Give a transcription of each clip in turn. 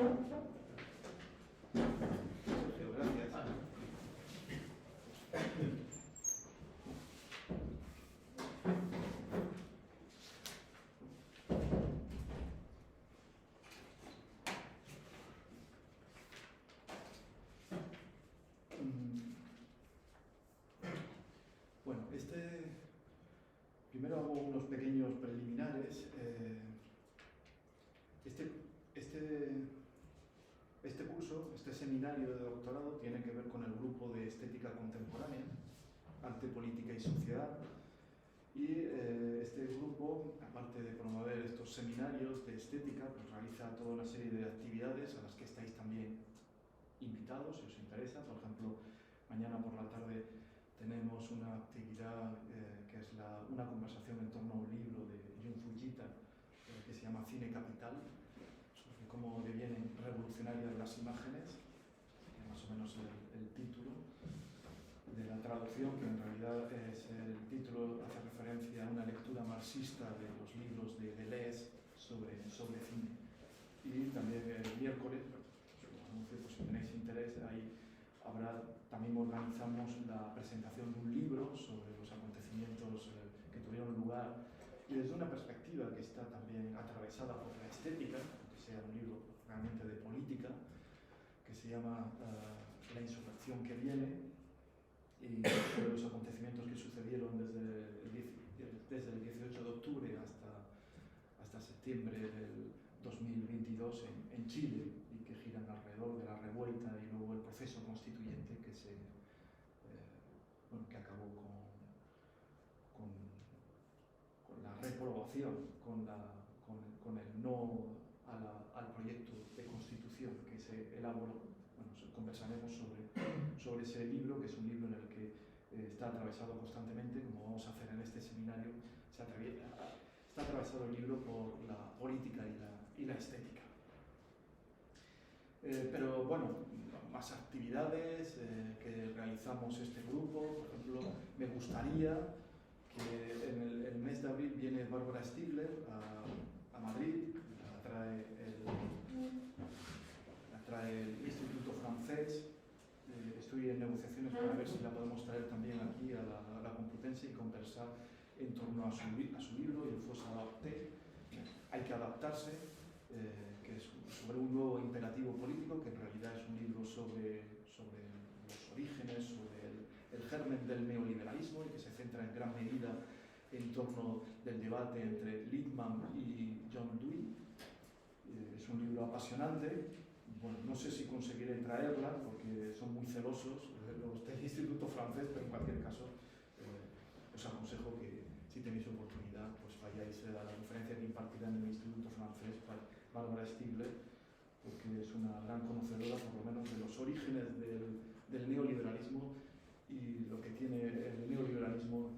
Sergio, gracias. Bueno, primero hago unos pequeños preliminares. Este curso, este seminario de doctorado, tiene que ver con el grupo de estética contemporánea, arte, política y sociedad. Y este grupo, aparte de promover estos seminarios de estética, pues realiza toda una serie de actividades a las que estáis también invitados, si os interesa. Por ejemplo, mañana por la tarde tenemos una actividad que es una conversación en torno a un libro de Jun Fujita que se llama Cine Capital, sobre cómo devienen revolucionarias las imágenes, más o menos el título de la traducción, que en realidad es el título, hace referencia a una lectura marxista de los libros de Deleuze sobre cine. Y también el miércoles, pues, si tenéis interés, ahí también organizamos la presentación de un libro sobre los acontecimientos que tuvieron lugar, y desde una perspectiva que está también atravesada por la estética, aunque sea un libro realmente de política, que se llama La insurrección que viene, y sobre los acontecimientos que sucedieron desde el 18 de octubre hasta septiembre del 2022 en Chile, y que giran alrededor de la revuelta y luego el proceso constituyente que acabó con la reprobación, con el no al proyecto de constitución que se elaboró. Bueno, conversaremos sobre ese libro, que es un libro en el que está atravesado constantemente, como vamos a hacer en este seminario. Está atravesado el libro por la política y la estética. Pero bueno, más actividades que realizamos este grupo. Por ejemplo, me gustaría que en el mes de abril viene Bárbara Stigler a Madrid, la trae el Instituto Francés. Estoy en negociaciones para ver si la podemos traer también aquí a la Complutense y conversar en torno a su libro, Il faut s'adapter. Hay que adaptarse, que es sobre un nuevo imperativo político, que en realidad es un libro sobre los orígenes, sobre el germen del neoliberalismo, y que se centra en gran medida en torno del debate entre Lippmann y John Dewey. Es un libro apasionante. Bueno, no sé si conseguiré traerla porque son muy celosos los del Instituto Francés, pero en cualquier caso os aconsejo que, si tenéis oportunidad, pues vayáis a la conferencia que impartirá en el Instituto Francés Bárbara Stigler, porque es una gran conocedora, por lo menos, de los orígenes del neoliberalismo y lo que tiene el neoliberalismo,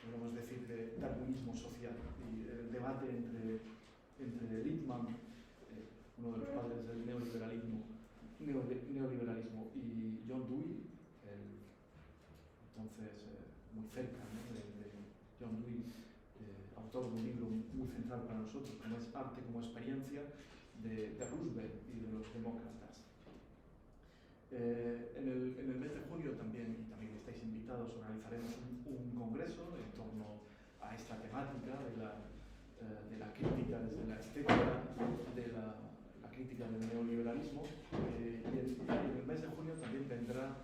podemos decir, de darwinismo social, y el debate entre Lippmann, uno de los padres del neoliberalismo, y John Dewey, entonces muy cerca, ¿no?, de John Dewey, autor de un libro muy central para nosotros, como es Arte como experiencia, de Roosevelt y de los demócratas. En el mes de junio también estáis invitados, organizaremos un congreso en torno a esta temática de la crítica desde la estética, de la crítica del neoliberalismo. Y en el mes de junio también vendrá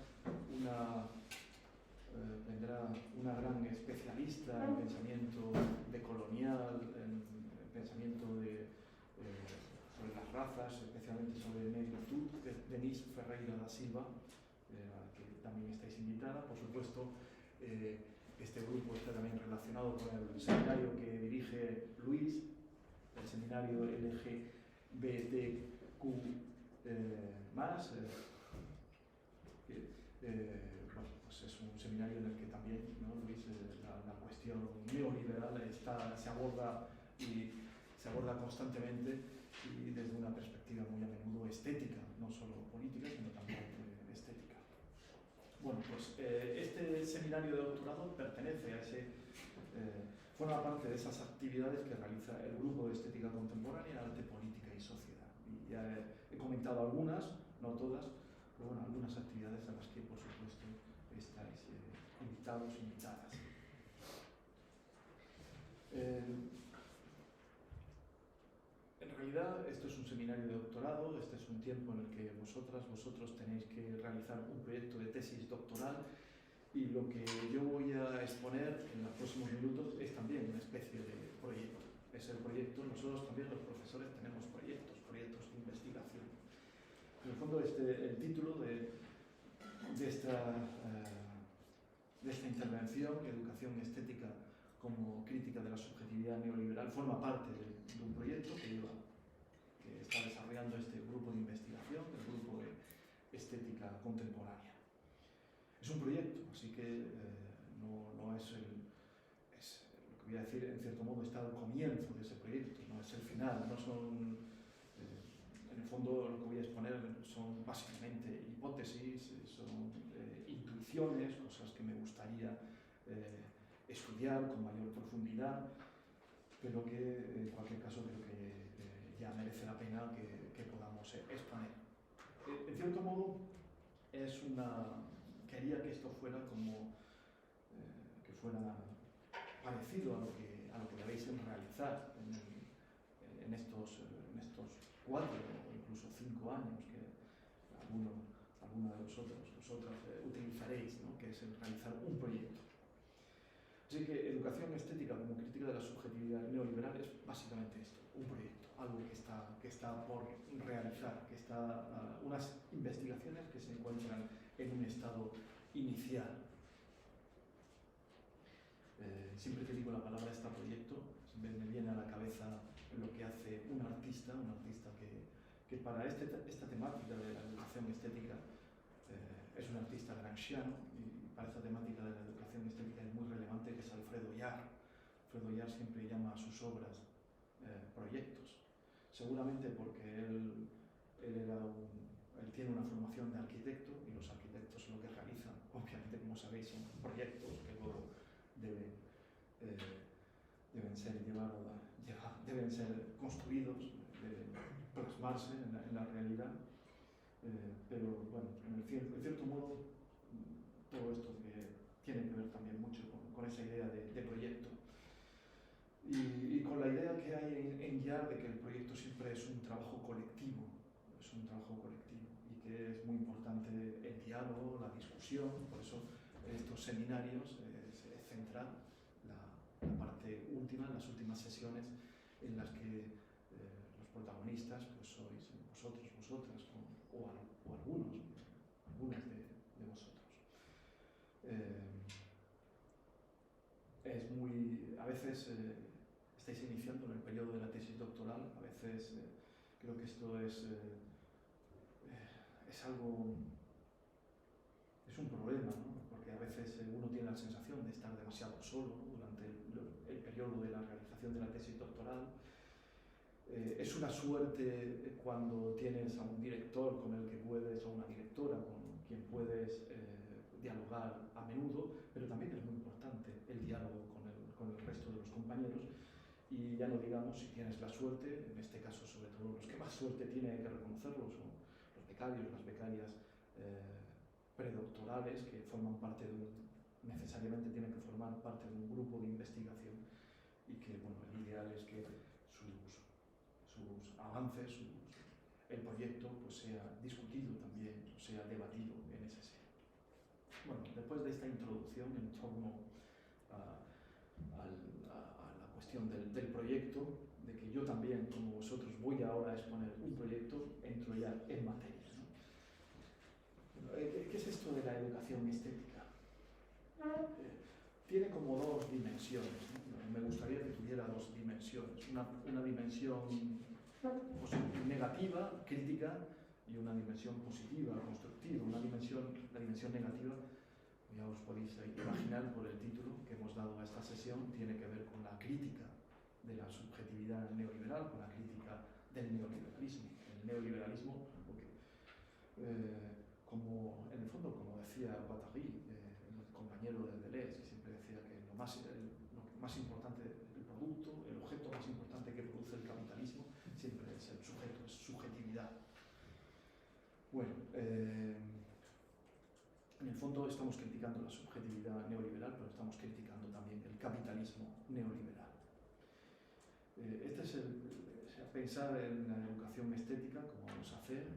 una gran especialista en pensamiento decolonial, en pensamiento sobre las razas, especialmente sobre negritud, Denise Ferreira da Silva, que también estáis invitada. Por supuesto, este grupo está también relacionado con el seminario que dirige Luis, el seminario LGBTQ+, bueno, pues es un seminario en el que también, ¿no, Luis, la cuestión neoliberal se aborda constantemente, y desde una perspectiva muy a menudo estética, no solo política, sino también estética. Bueno, pues este seminario de doctorado pertenece a forma parte de esas actividades que realiza el grupo de estética contemporánea, arte, política y sociedad. Y ya he comentado algunas, no todas, pero bueno, algunas actividades a las que por supuesto estáis invitados, invitadas. En realidad esto es un seminario de doctorado, este es un tiempo en el que vosotros tenéis que realizar un proyecto de tesis doctoral, y lo que yo voy a exponer en los próximos minutos es también una especie de proyecto. Es el proyecto, nosotros también los profesores tenemos proyectos de investigación. En el fondo el título de esta intervención, Educación Estética como crítica de la subjetividad neoliberal, forma parte de un proyecto que está desarrollando este grupo de investigación, el grupo de estética contemporánea. Es un proyecto, así que no es lo que voy a decir, en cierto modo está al comienzo de ese proyecto, no es el final, no son, en el fondo lo que voy a exponer son básicamente hipótesis, son intuiciones, cosas que me gustaría estudiar con mayor profundidad, pero que en cualquier caso creo que ya merece la pena que podamos exponer. En cierto modo quería que esto fuera como que fuera parecido a lo que debéis realizar en estos 4 o incluso 5 años que alguno de vosotras utilizaréis, ¿no? Que es realizar un proyecto. Así que educación estética como crítica de la subjetividad neoliberal es básicamente esto, un proyecto, algo que está por realizar, que está unas investigaciones que se encuentran en un estado inicial. Siempre que digo la palabra proyecto, me viene a la cabeza lo que hace un artista que para esta temática de la educación estética es un artista gramsciano, y para esta temática de la educación estética es muy relevante, que es Alfredo Yar. Alfredo Yar siempre llama a sus obras proyectos, seguramente porque él tiene una formación de arquitecto, y los arquitectos lo que realizan, obviamente, como sabéis, son proyectos que luego deben ser construidos, deben plasmarse en la realidad, pero bueno, en cierto modo todo esto tiene que ver también mucho con esa idea de proyecto, y con la idea que hay en Yar de que el proyecto siempre es un trabajo colectivo, y que es muy importante el diálogo, la discusión. Por eso en estos seminarios se centra la parte última, las últimas sesiones en las que los protagonistas pues sois vosotras o algunas de vosotros. A veces estáis iniciando en el periodo de la tesis doctoral, a veces creo que esto es un problema, ¿no? Porque a veces uno tiene la sensación de estar demasiado solo durante el periodo de la realización de la tesis doctoral. Es una suerte cuando tienes a un director con el que puedes, o una directora con quien puedes dialogar a menudo, pero también es muy importante el diálogo con el resto de los compañeros, y ya no digamos si tienes la suerte, en este caso sobre todo los que más suerte tienen, hay que reconocerlo, son los becarios, las becarias predoctorales, que forman parte necesariamente tienen que formar parte de un grupo de investigación, y que bueno, el ideal es que sus avances, el proyecto pues sea discutido también, sea debatido en ese seno. Bueno, después de esta introducción en torno a la cuestión del proyecto, de que yo también, como vosotros, voy ahora a exponer un proyecto, entro ya en materia, ¿no? ¿Qué es esto de la educación estética? Tiene como 2 dimensiones, ¿no? Me gustaría que tuviera 2 dimensiones. Una dimensión pues, negativa, crítica, y una dimensión positiva, constructiva. La dimensión negativa, ya os podéis imaginar por el título que hemos dado a esta sesión, tiene que ver con la crítica de la subjetividad neoliberal, con la crítica del neoliberalismo. El neoliberalismo, porque, en el fondo, como decía Guattari, el compañero de Deleuze, que siempre decía que lo más importante, el producto, el objeto más importante que produce el capitalismo, siempre es el sujeto, es subjetividad. Bueno, en el fondo estamos criticando la subjetividad neoliberal, pero estamos criticando también el capitalismo neoliberal. Este es pensar en la educación estética, como vamos a hacer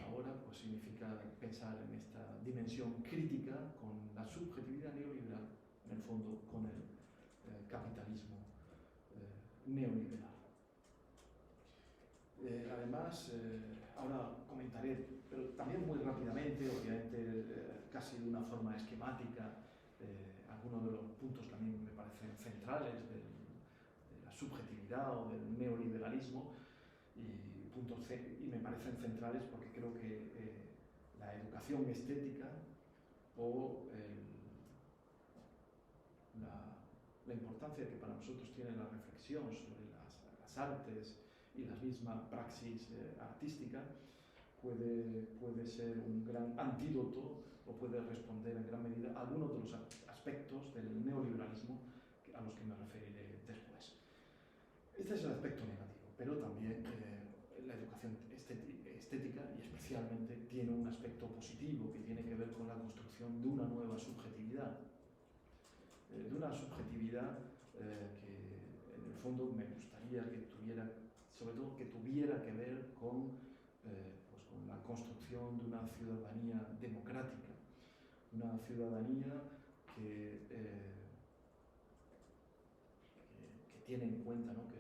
ahora, pues significa pensar en esta dimensión crítica con la subjetividad neoliberal, en el fondo con el capitalismo neoliberal. Además, ahora comentaré, pero también muy rápidamente, obviamente casi de una forma esquemática, algunos de los puntos que a mí me parecen centrales de la subjetividad o del neoliberalismo, y me parecen centrales porque creo que la educación estética o la importancia que para nosotros tiene la reflexión sobre las artes y la misma praxis artística puede ser un gran antídoto o puede responder en gran medida a algunos de los aspectos del neoliberalismo a los que me referiré después. Este es el aspecto negativo, pero también la educación estética y especialmente tiene un aspecto positivo que tiene que ver con la construcción de una nueva subjetividad, que en el fondo me gustaría que tuviera, sobre todo que tuviera que ver con la construcción de una ciudadanía democrática, una ciudadanía que tiene en cuenta, ¿no?, que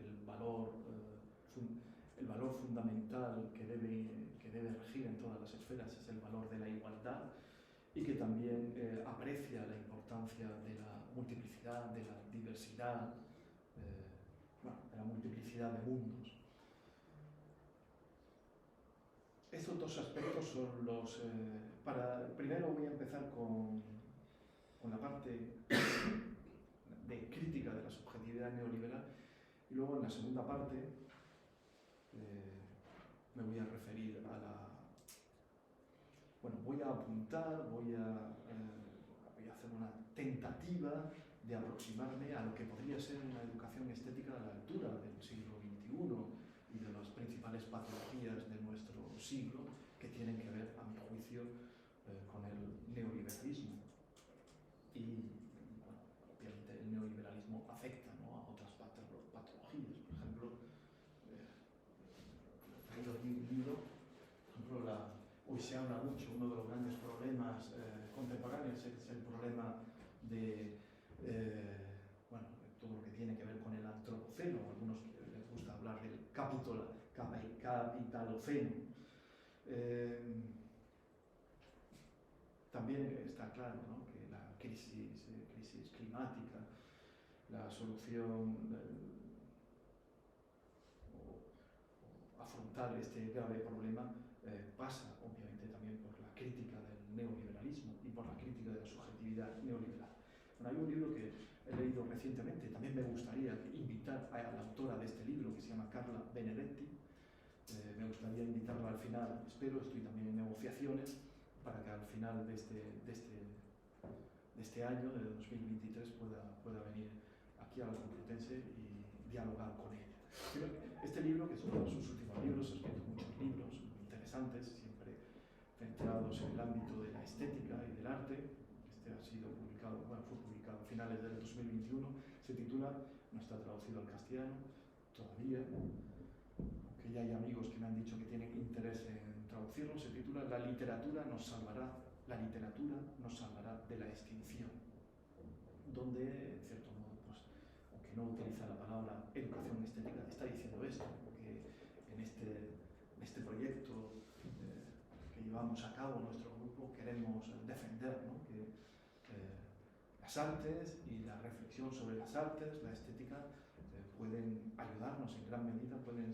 el valor fundamental que debe regir en todas las esferas es el valor de la igualdad, y que también aprecia la importancia de la multiplicidad, de la diversidad, de la multiplicidad de mundos. Estos dos aspectos son los... primero voy a empezar con la parte de crítica de la subjetividad neoliberal, y luego en la segunda parte me voy a referir a la... Bueno, voy a apuntar, voy a hacer una tentativa de aproximarme a lo que podría ser una educación estética a la altura del siglo XXI y de las principales patologías de nuestro siglo que tienen que ver, a mi juicio, con el neoliberalismo. Y, bueno, obviamente el neoliberalismo afecta, ¿no?, a otras patologías. Por ejemplo, he traído aquí un libro, por ejemplo, hoy se habla mucho, uno de los grandes problemas contemporáneos es el problema de todo lo que tiene que ver con el antropoceno. A algunos les gusta hablar del capitaloceno. También está claro, ¿no?, que la crisis climática, la solución o afrontar este grave problema pasa obviamente también por la crítica del neoliberalismo y por la crítica de la subjetividad neoliberal. Bueno, hay un libro que he leído recientemente, también me gustaría invitar a la autora de este libro, que se llama Carla Benedetti. Me gustaría invitarla al final, estoy también en negociaciones para que al final de este año, de 2023, pueda venir aquí a la Complutense y dialogar con ella. Este libro, que es uno de sus últimos libros, ha escrito muchos libros muy interesantes, siempre centrados en el ámbito de la estética y del arte. Este fue publicado a finales del 2021, se titula, no está traducido al castellano todavía, aunque ya hay amigos que me han dicho que tienen interés en traducirlo, se titula La literatura nos salvará de la extinción, donde, en cierto modo, pues, aunque no utiliza la palabra educación estética, está diciendo esto, que en este proyecto que llevamos a cabo nuestro grupo queremos defender, ¿no?, que las artes y la reflexión sobre las artes, la estética, pueden ayudarnos en gran medida, pueden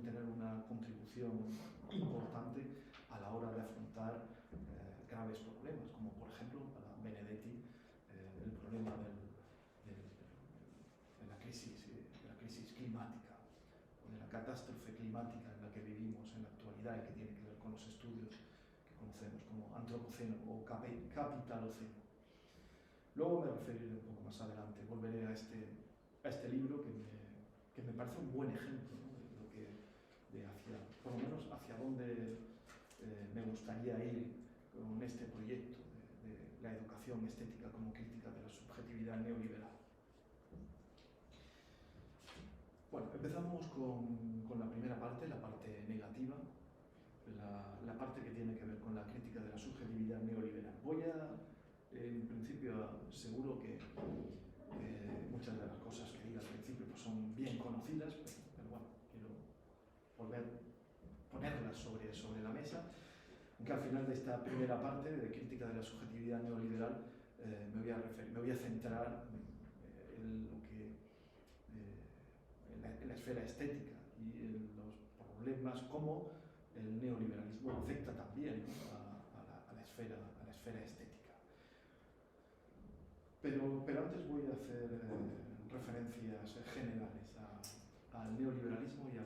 tener una contribución importante a la hora de afrontar graves problemas, como por ejemplo para Benedetti el problema de la crisis climática, o de la catástrofe climática en la que vivimos en la actualidad y que tiene que ver con los estudios que conocemos como antropoceno o capitaloceno. Luego me referiré un poco más adelante, volveré a este libro que me parece un buen ejemplo, ¿no?, por lo menos hacia dónde me gustaría gustaría ir con este proyecto de la educación estética como crítica de la subjetividad neoliberal. Bueno, empezamos con la primera parte, la parte negativa, la parte que tiene que ver con la crítica de la subjetividad neoliberal. Voy a, en principio, seguro que muchas de las cosas que diga al principio pues son bien conocidas, pero bueno, quiero volver a ponerlas sobre la mesa, aunque al final de esta primera parte de crítica de la subjetividad neoliberal me voy a centrar en lo que en la esfera estética y en los problemas como el neoliberalismo afecta también, ¿no?, a la esfera estética. Pero antes voy a hacer referencias generales al neoliberalismo y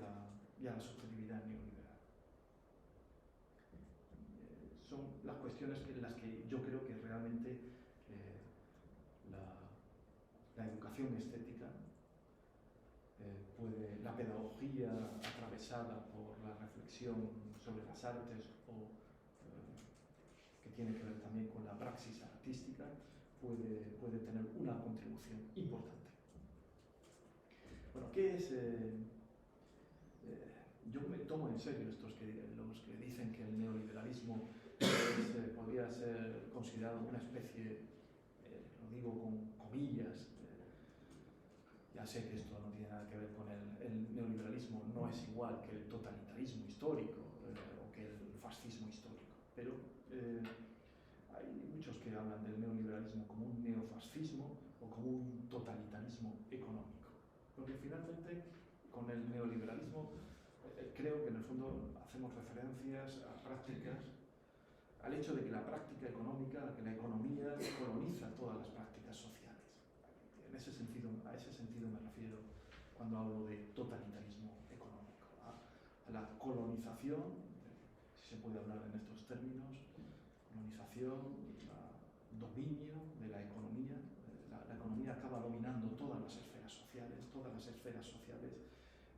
a la subjetividad neoliberal. Son las cuestiones en las que yo creo que realmente la educación estética la pedagogía atravesada por la reflexión sobre las artes o que tiene que ver también con la praxis artística, puede tener una contribución importante. Bueno, ¿qué es? Yo me tomo en serio los que dicen que el neoliberalismo podría ser considerado una especie, lo digo con comillas, ya sé que esto no tiene nada que ver con el neoliberalismo, no es igual que el totalitarismo histórico o que el fascismo histórico, pero hay muchos que hablan del neoliberalismo como un neofascismo o como un totalitarismo económico. Porque finalmente con el neoliberalismo creo que en el fondo hacemos referencias a prácticas, al hecho de que la práctica económica, que la economía coloniza todas las prácticas sociales. A ese sentido me refiero cuando hablo de totalitarismo económico, a la colonización, si se puede hablar en estos términos, colonización, dominio de la economía. La economía acaba dominando todas las esferas sociales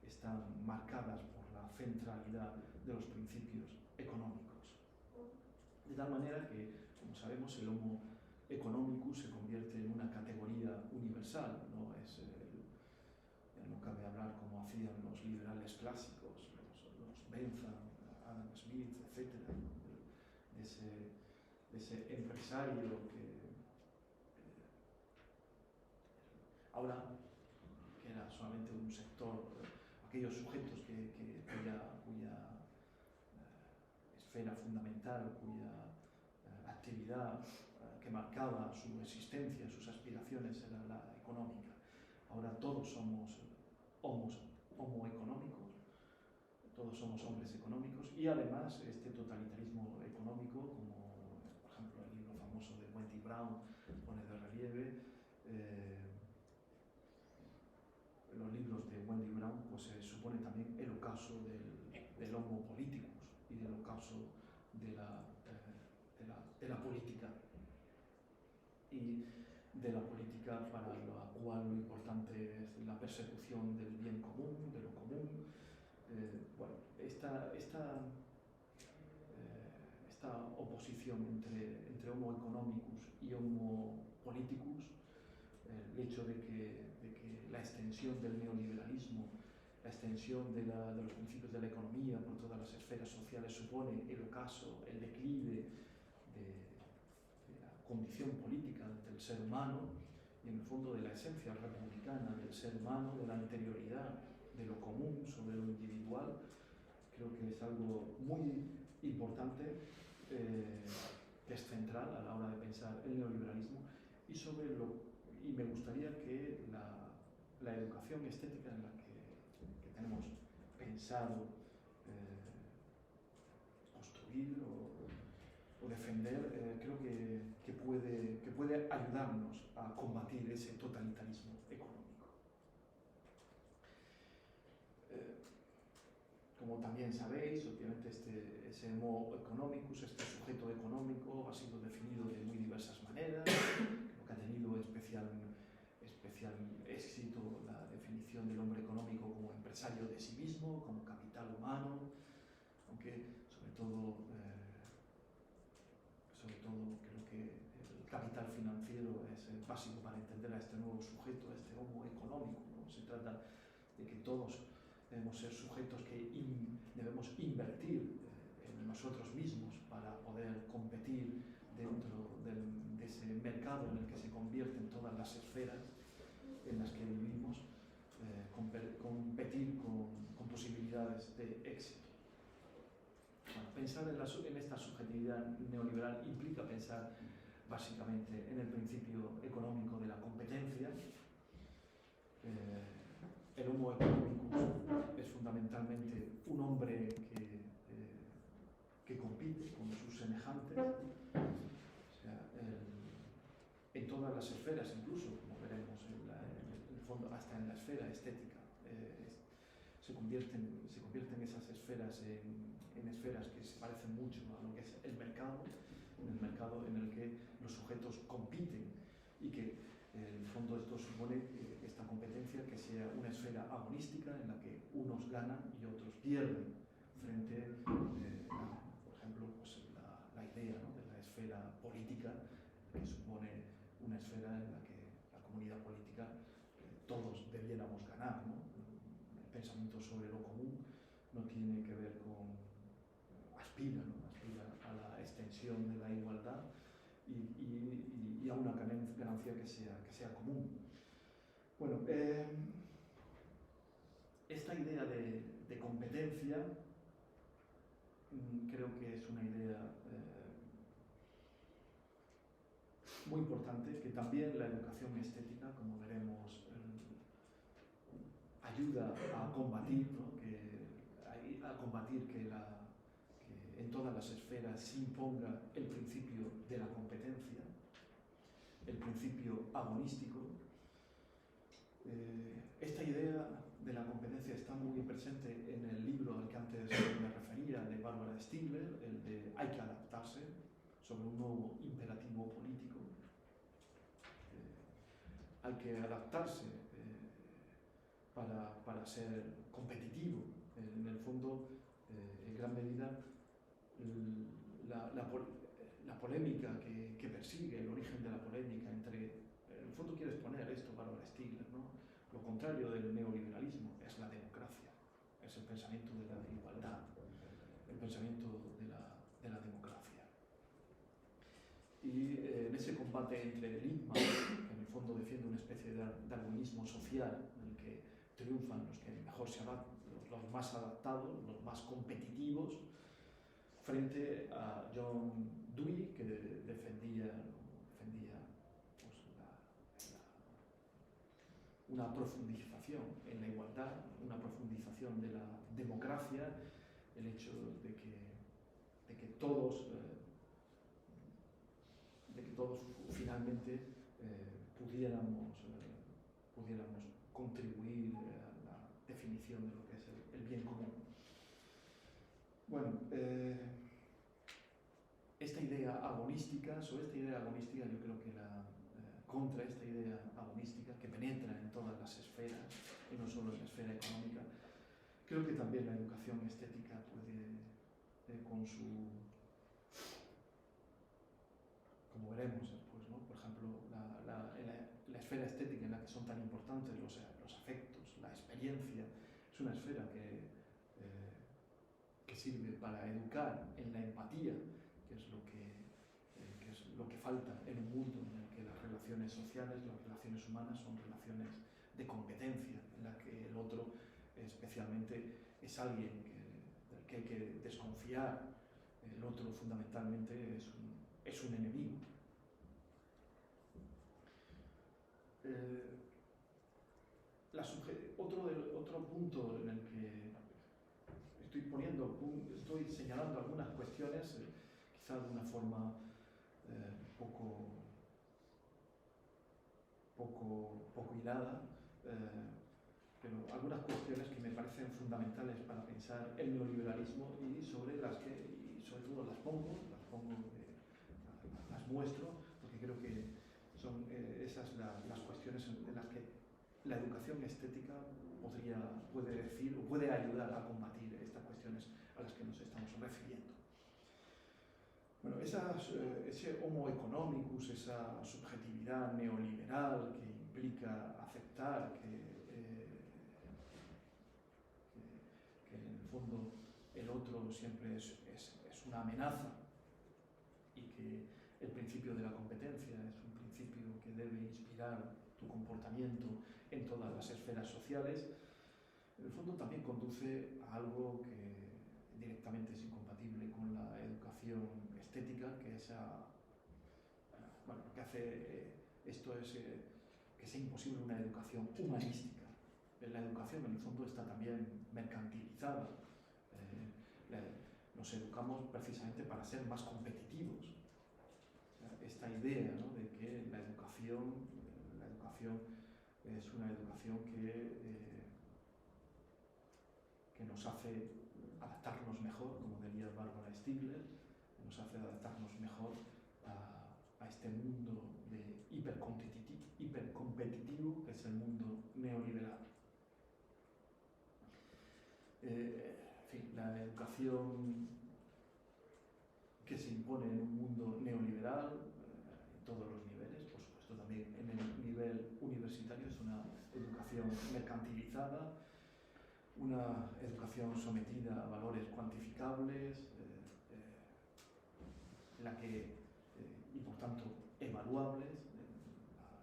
están marcadas por la centralidad de los principios económicos. De tal manera que, como sabemos, el Homo economicus se convierte en una categoría universal, no es ya no cabe hablar como hacían los liberales clásicos, los Bentham, Adam Smith, etc., de ese empresario que ahora que era solamente un sector, aquellos sujetos cuya esfera fundamental, cuya actividad que marcaba su existencia, sus aspiraciones era la económica. Ahora todos somos homo económicos, todos somos hombres económicos y además este totalitarismo económico, como por ejemplo el libro famoso de Wendy Brown pone de relieve, los libros de Wendy Brown pues supone también el ocaso del homo politicus y del ocaso de la política, y de la política para la cual lo importante es la persecución del bien común, de lo común. Bueno, esta oposición entre homo economicus y homo politicus, el hecho de que la extensión del neoliberalismo, la extensión de los principios de la economía por todas las esferas sociales supone el ocaso, el declive de la condición política del ser humano y en el fondo de la esencia republicana del ser humano, de la anterioridad de lo común sobre lo individual. Creo que es algo muy importante, que es central a la hora de pensar el neoliberalismo y me gustaría que la educación estética en la que tenemos pensado construir o defender, creo que puede ayudarnos a combatir ese totalitarismo económico. Como también sabéis, obviamente ese homo economicus, este sujeto económico, ha sido definido de muy diversas maneras. Creo que ha tenido especial éxito la definición del hombre económico como empresario de sí mismo, como capital humano, aunque sobre todo creo es básico para entender a este nuevo sujeto, a este homo económico, ¿no? Se trata de que todos debemos ser sujetos que debemos invertir en nosotros mismos para poder competir dentro de ese mercado en el que se convierten todas las esferas en las que vivimos, competir con posibilidades de éxito. Bueno, pensar en esta subjetividad neoliberal implica pensar básicamente en el principio económico de la competencia. El homo economicus es fundamentalmente un hombre que compite con sus semejantes, o sea, en todas las esferas, incluso, como veremos en el fondo, hasta en la esfera estética. Se convierten esas esferas en esferas que se parecen mucho a lo que es el mercado en el que los sujetos compiten y que en el fondo esto supone esta competencia que sea una esfera agonística en la que unos ganan y otros pierden frente a, por ejemplo, pues la idea, ¿no?, de la esfera política, que supone una esfera en la que la comunidad política todos debiéramos ganar, ¿no? El pensamiento sobre lo común no tiene que ver con aspira a la extensión de la igualdad y a una ganancia que sea común. Bueno, esta idea de competencia creo que es una idea muy importante, que también la educación estética, como veremos, ayuda a combatir, ¿no?, que en todas las esferas se imponga el principio de la competencia, el principio agonístico. Esta idea de la competencia está muy presente en el libro al que antes me refería, de Barbara Stigler, el de Hay que adaptarse, sobre un nuevo imperativo político. Hay que adaptarse para ser competitivo. En el fondo, en gran medida, la polémica que persigue, el origen de la polémica entre, en el fondo quiere exponer esto Barbara Stigler, ¿no? Lo contrario del neoliberalismo es la democracia, es el pensamiento de la igualdad, el pensamiento de la democracia. Y en ese combate entre Lippmann, que en el fondo defiende una especie de darwinismo social, en el que triunfan los que mejor se adaptan, los más adaptados, los más competitivos, frente a John Dewey, que defendía pues, una profundización en la igualdad, una profundización de la democracia, el hecho de que todos finalmente pudiéramos contribuir a la definición de lo que es el bien común. Bueno, esta idea agonística, yo creo que contra esta idea agonística que penetra en todas las esferas y no solo en la esfera económica, creo que también la educación estética puede, con su, como veremos después, ¿no?, por ejemplo, la esfera estética en la que son tan importantes los afectos, la experiencia, es una esfera que sirve para educar en la empatía, que es lo que falta en un mundo en el que las relaciones sociales, las relaciones humanas son relaciones de competencia, en la que el otro especialmente es alguien del que hay que desconfiar. El otro fundamentalmente es un enemigo. Otro punto en el que estoy señalando algunas cuestiones, quizá de una forma poco hilada, pero algunas cuestiones que me parecen fundamentales para pensar el neoliberalismo y sobre todo las muestro, porque creo que son esas las cuestiones en las que la educación estética puede ayudar a combatir estas cuestiones a las que nos estamos refiriendo. Bueno, ese homo economicus, esa subjetividad neoliberal que implica aceptar que en el fondo el otro siempre es una amenaza y que el principio de la competencia es un principio que debe inspirar tu comportamiento en todas las esferas sociales, en el fondo también conduce a algo que directamente es incompatible con la educación estética, que lo que hace esto es que sea imposible una educación humanística. La educación en el fondo está también mercantilizada. Nos educamos precisamente para ser más competitivos. Esta idea, ¿no?, de que la educación es una educación que nos hace adaptarnos mejor, como diría Bárbara Stigler, nos hace adaptarnos mejor a este mundo hipercompetitivo que es el mundo neoliberal. En fin, la educación que se impone en un mundo neoliberal, en todos los niveles, por supuesto también en el nivel universitario, es una educación mercantilizada, una educación sometida a valores cuantificables, y por tanto evaluables.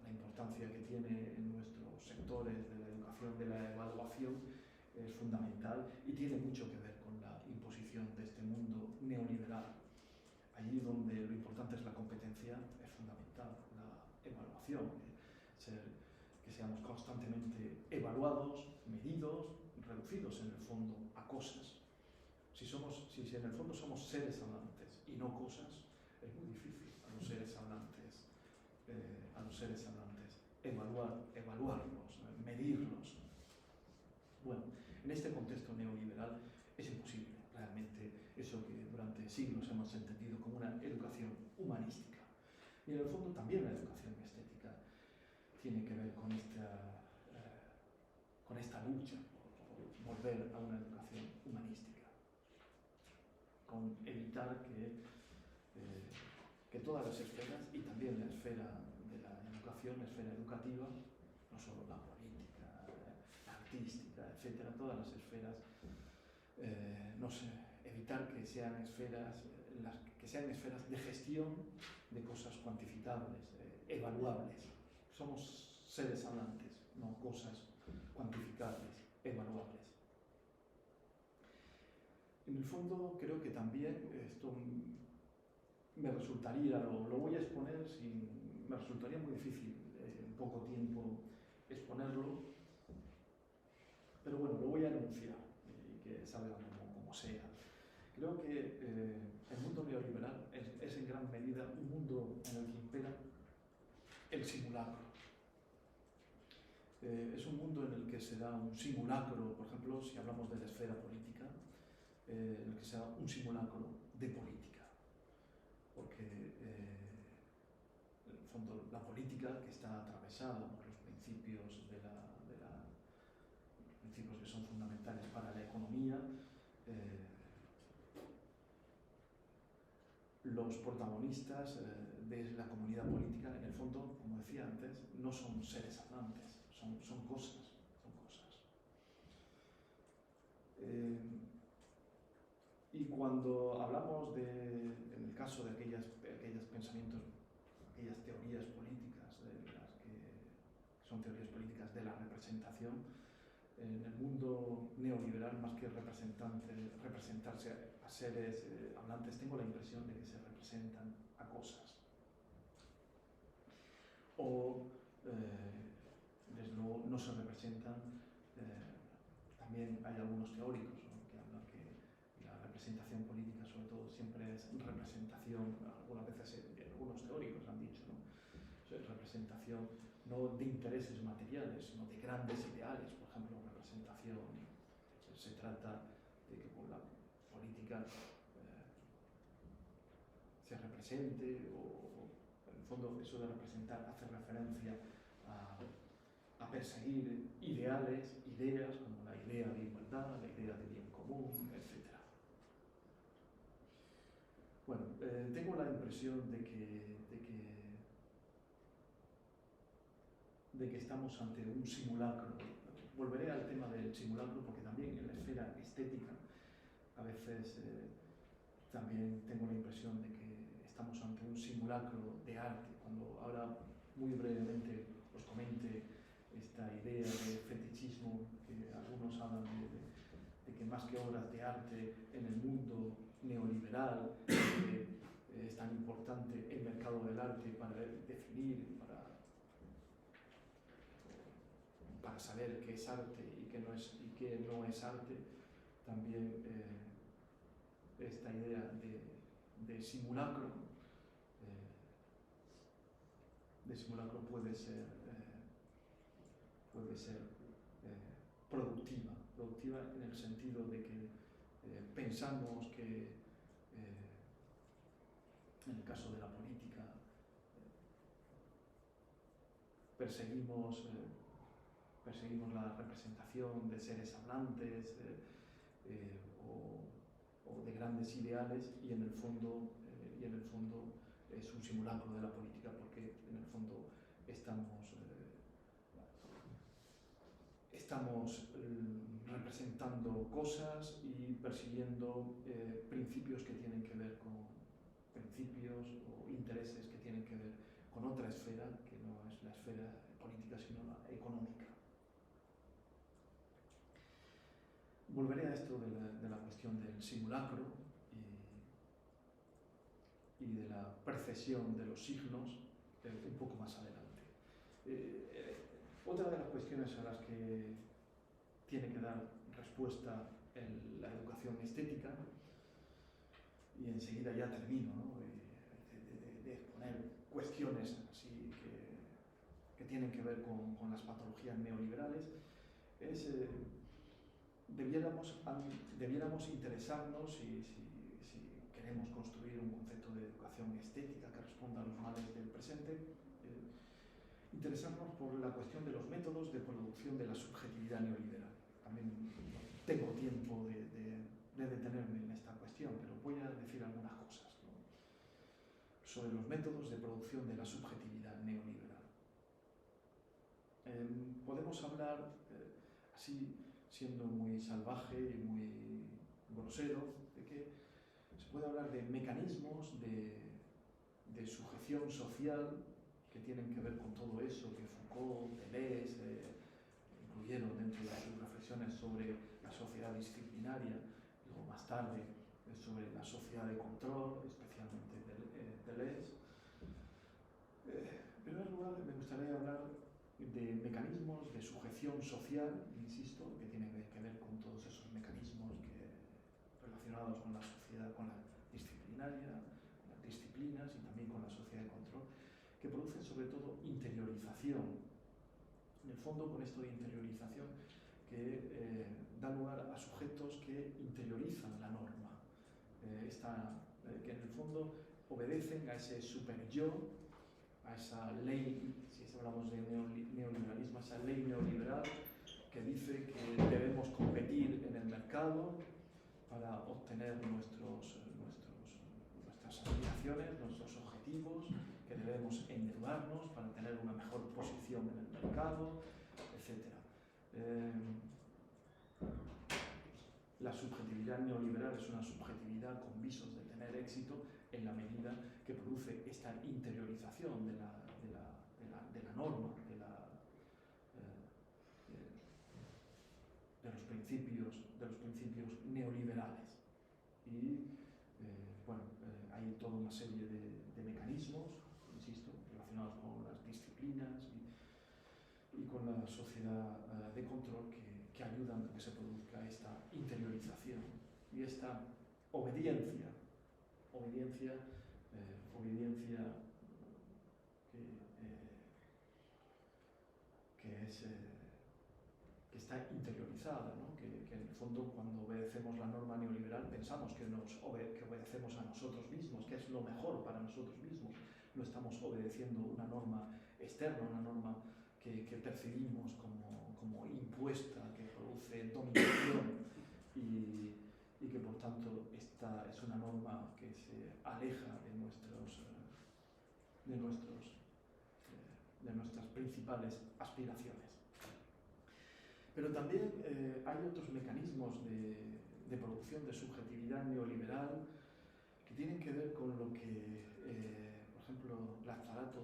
La importancia que tiene en nuestros sectores de la educación de la evaluación es fundamental y tiene mucho que ver con la imposición de este mundo neoliberal. Allí donde lo importante es la competencia, es fundamental la evaluación, que seamos constantemente evaluados, medidos, reducidos en el fondo a cosas. Si en el fondo somos seres hablantes y no cosas, es muy difícil a los seres hablantes evaluarlos, medirlos. Bueno, en este contexto neoliberal es imposible realmente eso que durante siglos hemos entendido como una educación humanística. Y en el fondo también la educación estética tiene que ver con esta lucha por volver a una educación humanística, con evitar que todas las esferas, y también la esfera de la educación, la esfera educativa, no solo la política, la artística, etcétera, todas las esferas, evitar que sean esferas de gestión de cosas cuantificables, evaluables. Somos seres hablantes, no cosas cuantificables, evaluables. En el fondo creo que también esto me resultaría, lo voy a exponer, me resultaría muy difícil en poco tiempo exponerlo, pero bueno, lo voy a enunciar y que salga como sea. Creo que el mundo neoliberal es en gran medida un mundo en el que impera el simulacro. Es un mundo en el que se da un simulacro, por ejemplo, si hablamos de la esfera política, en el que se da un simulacro de política. Porque, en el fondo, la política, que está atravesada por los principios principios que son fundamentales para la economía, los protagonistas de la comunidad política, en el fondo, como decía antes, no son seres hablantes, son cosas. Y cuando hablamos en el caso de aquellos pensamientos, aquellas teorías políticas, que son teorías políticas de la representación, en el mundo neoliberal, más que representarse a seres hablantes, tengo la impresión de que se representan a cosas. O, desde luego, no se representan. También hay algunos teóricos, ¿no?, que hablan que la representación política, sobre todo, siempre es representación, algunas veces algunos teóricos han dicho, ¿no?, representación no de intereses materiales, sino de grandes ideales. Por ejemplo, representación, se trata de que con la política se represente, o en el fondo eso de representar hace referencia a perseguir ideas como la idea de igualdad, la idea de bien común, etc. Bueno, tengo la impresión de que estamos ante un simulacro. Volveré al tema del simulacro porque también en la esfera estética a veces también tengo la impresión de que estamos ante un simulacro de arte. Cuando ahora muy brevemente os comente esta idea de fetichismo, que algunos hablan de que más que obras de arte en el mundo neoliberal, es tan importante el mercado del arte para definir, para saber qué es arte y qué no es arte, también esta idea de simulacro, puede ser productiva en el sentido de que pensamos que en el caso de la política perseguimos la representación de seres hablantes o de grandes ideales y en el fondo es un simulacro de la política porque en el fondo estamos representando cosas y persiguiendo principios que tienen que ver con principios o intereses que tienen que ver con otra esfera que no es la esfera política sino la económica. Volveré a esto de la cuestión del simulacro y de la precesión de los signos un poco más adelante. Otra de las cuestiones a las que tiene que dar respuesta la educación estética, y enseguida ya termino, ¿no? de exponer cuestiones así que tienen que ver con las patologías neoliberales, es debiéramos interesarnos si queremos construir un concepto de educación estética que responda a los males del presente, interesarnos por la cuestión de los métodos de producción de la subjetividad neoliberal. También no tengo tiempo de detenerme en esta cuestión, pero voy a decir algunas cosas, ¿no?, sobre los métodos de producción de la subjetividad neoliberal. Podemos hablar, así siendo muy salvaje y muy grosero, de que se puede hablar de mecanismos de sujeción social que tienen que ver con todo eso que Foucault, Deleuze incluyeron dentro de sus reflexiones sobre la sociedad disciplinaria, luego más tarde sobre la sociedad de control, especialmente Deleuze. Pero en lugar me gustaría hablar de mecanismos de sujeción social, insisto, que tienen que ver con todos esos mecanismos relacionados con la sociedad, con la disciplinaria, con las disciplinas y también con la sociedad de control, que producen sobre todo interiorización. En el fondo, con esto de interiorización, que da lugar a sujetos que interiorizan la norma, que en el fondo obedecen a ese super-yo, a esa ley, si hablamos de neoliberalismo, a esa ley neoliberal que dice que debemos competir en el mercado para obtener nuestras aspiraciones, nuestros objetivos, que debemos endeudarnos para tener una mejor posición en el mercado, etc. La subjetividad neoliberal es una subjetividad con visos de tener éxito en la medida que produce esta interiorización de la norma, de los principios neoliberales. Y hay toda una serie de mecanismos, insisto, relacionados con las disciplinas y con la sociedad de control que ayudan a que se produzca esta interiorización y esta obediencia que está interiorizada, ¿no? Que en el fondo cuando obedecemos la norma neoliberal pensamos que obedecemos a nosotros mismos, que es lo mejor para nosotros mismos. No estamos obedeciendo una norma externa, una norma que percibimos como impuesta, que produce dominación y y que por tanto esta es una norma que se aleja de nuestras principales aspiraciones. Pero también hay otros mecanismos de producción de subjetividad neoliberal que tienen que ver con lo que, por ejemplo, Lazzarato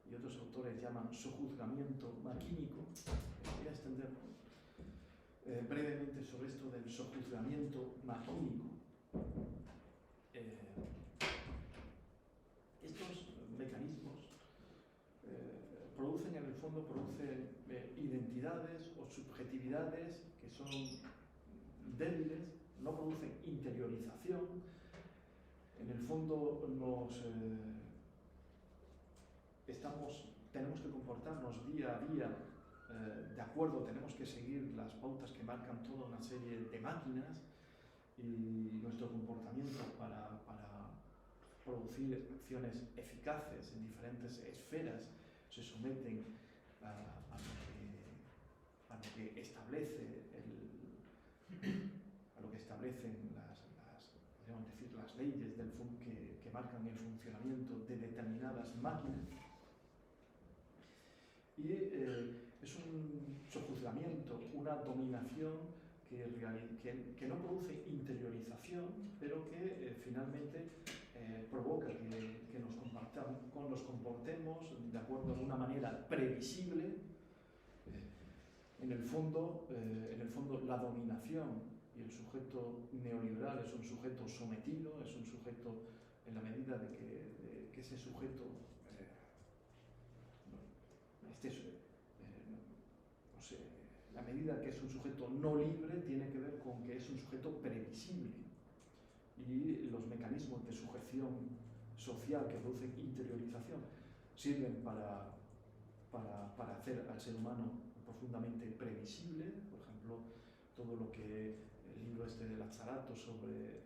y otros autores llaman sojuzgamiento maquínico. Voy a extender brevemente sobre esto del sojuzgamiento maquínico. Estos mecanismos producen, en el fondo, identidades o subjetividades que son débiles, no producen interiorización. En el fondo tenemos que comportarnos día a día de acuerdo, tenemos que seguir las pautas que marcan toda una serie de máquinas, y nuestro comportamiento para producir acciones eficaces en diferentes esferas se someten a lo que establece a lo que establecen las leyes que marcan el funcionamiento de determinadas máquinas. Y es un sojuzgamiento, una dominación que no produce interiorización, pero que finalmente provoca que nos comportemos de acuerdo a una manera previsible. En el fondo, la dominación y el sujeto neoliberal es un sujeto sometido, es un sujeto en la medida de que ese sujeto la medida que es un sujeto no libre tiene que ver con que es un sujeto previsible, y los mecanismos de sujeción social que producen interiorización sirven para hacer al ser humano profundamente previsible. Por ejemplo, todo lo que el libro de Lazzarato sobre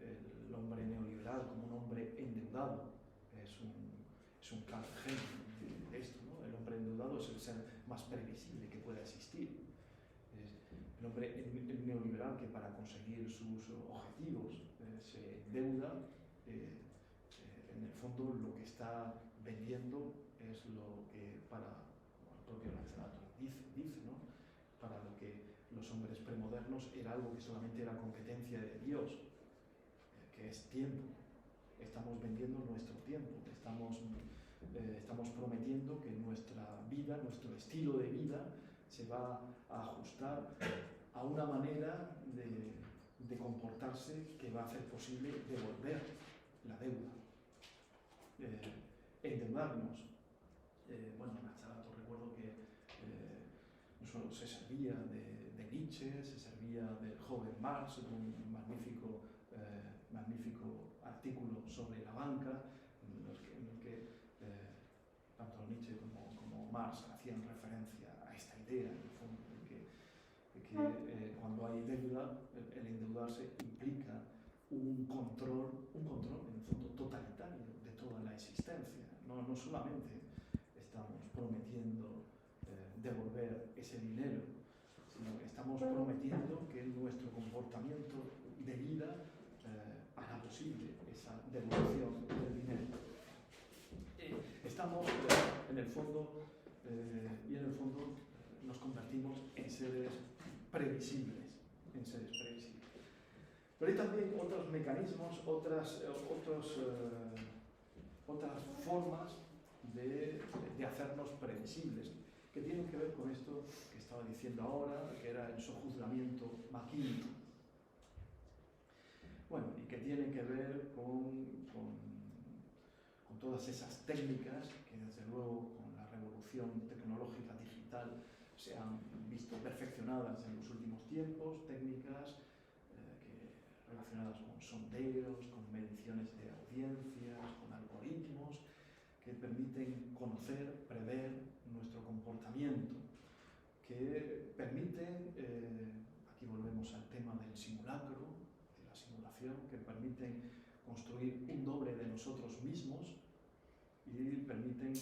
el hombre neoliberal como un hombre endeudado es un claro ejemplo de esto, ¿no? El hombre endeudado es el ser más previsible que pueda existir. El hombre neoliberal que para conseguir sus objetivos se endeuda, en el fondo lo que está vendiendo es lo que, como el propio Lazzarato dice, ¿no? Para lo que los hombres premodernos era algo que solamente era competencia de Dios, que es tiempo. Estamos vendiendo nuestro tiempo, estamos prometiendo que nuestra vida, nuestro estilo de vida se va a ajustar a una manera de comportarse que va a hacer posible devolver la deuda, endeudarnos. Lazzarato, recuerdo que no solo se servía de Nietzsche, se servía del joven Marx, un magnífico artículo sobre la banca, en el que tanto Nietzsche como Marx hacían referencia a esta idea, en el fondo, de que cuando hay deuda, el endeudarse implica un control en el fondo totalitario de toda la existencia. No solamente estamos prometiendo devolver ese dinero, sino que estamos prometiendo que nuestro comportamiento de vida hará posible esa devolución del dinero. Estamos en el fondo nos convertimos en seres previsibles, Pero hay también otros mecanismos, otras formas de hacernos previsibles, que tienen que ver con esto que estaba diciendo ahora, que era el sojuzgamiento maquínico. Y que tiene que ver con todas esas técnicas que, desde luego, con la revolución tecnológica digital se han visto perfeccionadas en los últimos tiempos, técnicas relacionadas con sondeos, con mediciones de audiencias, con algoritmos que permiten conocer, prever nuestro comportamiento, que permiten, aquí volvemos al tema del simulacro, de la simulación, que permiten construir un doble de nosotros mismos y permiten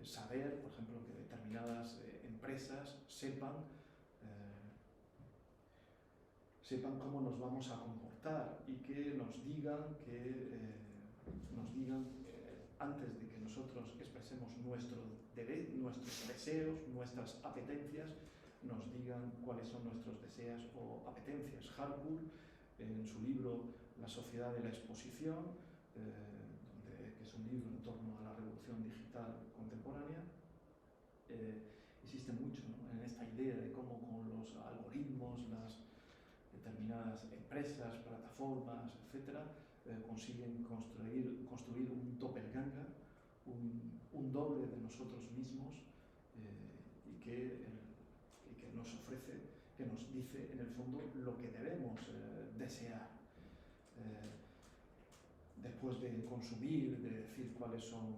saber, por ejemplo, que determinadas empresas sepan cómo nos vamos a comportar alertar y que nos digan antes de que nosotros expresemos nuestros deseos, nuestras apetencias, nos digan cuáles son nuestros deseos o apetencias. Harcourt, en su libro La sociedad de la exposición, que es un libro en torno a la revolución digital contemporánea, insiste mucho, ¿no?, en esta idea de cómo con los algoritmos, las determinadas empresas, plataformas, etcétera, consiguen construir un doppelganger, un doble de nosotros mismos, y que nos ofrece, que nos dice en el fondo lo que debemos desear. Después de consumir, de decir cuáles son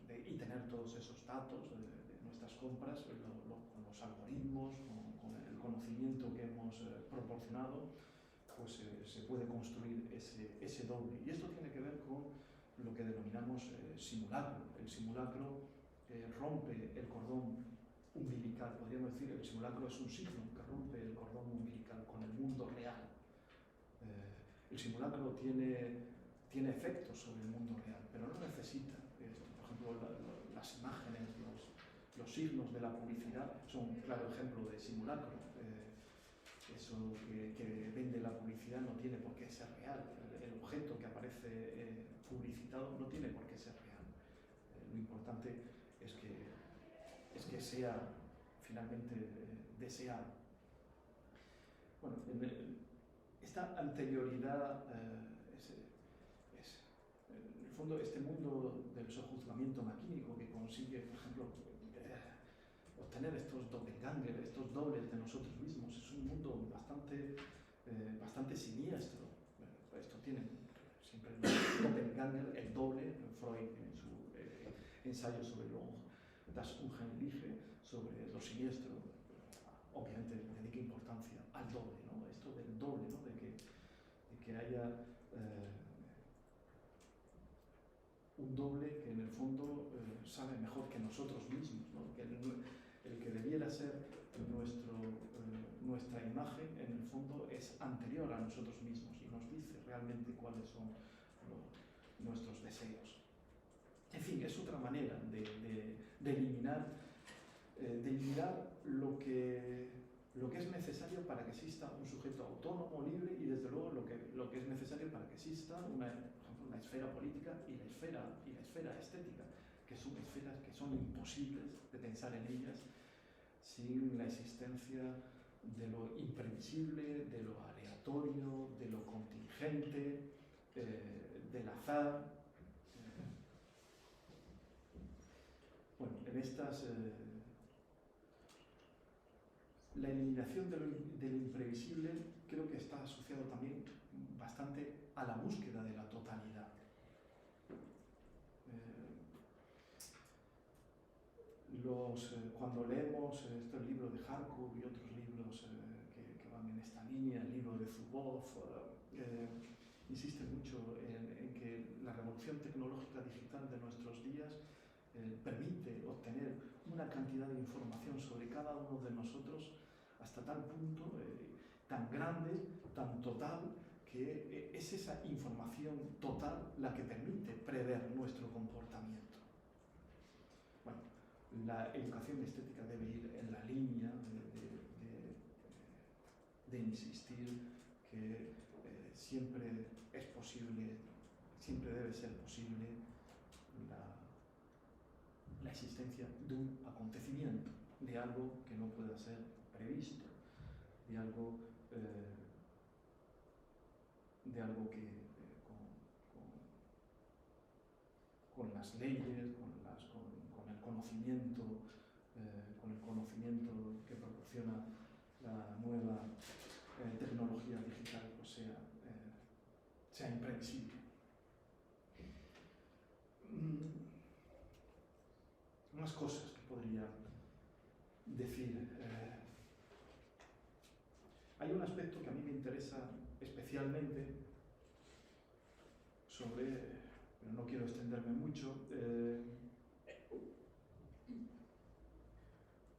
y tener todos esos datos de nuestras compras, con los algoritmos, con el conocimiento que hemos proporcionado, pues se puede construir ese doble. Y esto tiene que ver con lo que denominamos simulacro. El simulacro rompe el cordón umbilical, podríamos decir, el simulacro es un signo que rompe el cordón umbilical con el mundo real. El simulacro tiene efectos sobre el mundo real, pero no necesita. Por ejemplo, las imágenes, los signos de la publicidad son un claro ejemplo de simulacro. Eso que vende la publicidad no tiene por qué ser real. El objeto que aparece publicitado no tiene por qué ser real. Lo importante es que sea finalmente deseado. Bueno, esta anterioridad en el fondo, este mundo del sojuzgamiento maquínico que consigue, por ejemplo, obtener estos doppelganger, estos dobles de nosotros mismos, es un mundo bastante siniestro. Esto tiene siempre el doppelganger, el doble, Freud en su ensayo sobre das Unheimliche, sobre lo siniestro, obviamente dedica importancia al doble, ¿no? Esto del doble, ¿no?, de que haya un doble que en el fondo sabe mejor que nosotros mismos, ¿no? Que el que debiera ser nuestra imagen en el fondo es anterior a nosotros mismos y nos dice realmente cuáles son nuestros deseos. En fin, es otra manera de eliminar lo que es necesario para que exista un sujeto autónomo, libre, y desde luego lo que es necesario para que exista una esfera política y la esfera estética, que son esferas que son imposibles de pensar en ellas sin la existencia de lo imprevisible, de lo aleatorio, de lo contingente, del azar. Bueno, en estas la eliminación de lo imprevisible creo que está asociado también bastante a la búsqueda de la totalidad. Cuando leemos estos libros de Harcourt y otros libros que van en esta línea, el libro de Zuboff, insiste mucho en que la revolución tecnológica digital de nuestros días permite obtener una cantidad de información sobre cada uno de nosotros hasta tal punto, tan grande, tan total, que es esa información total la que permite prever nuestro comportamiento. Bueno, la educación estética debe ir en la línea de insistir que siempre es posible, siempre debe ser posible la existencia de un acontecimiento, de algo que no pueda ser previsto, de algo que con las leyes, con el conocimiento que proporciona la nueva tecnología digital, pues sea imprevisible. Unas cosas que podría decir. Hay un aspecto que a mí me interesa especialmente pero no quiero extenderme mucho.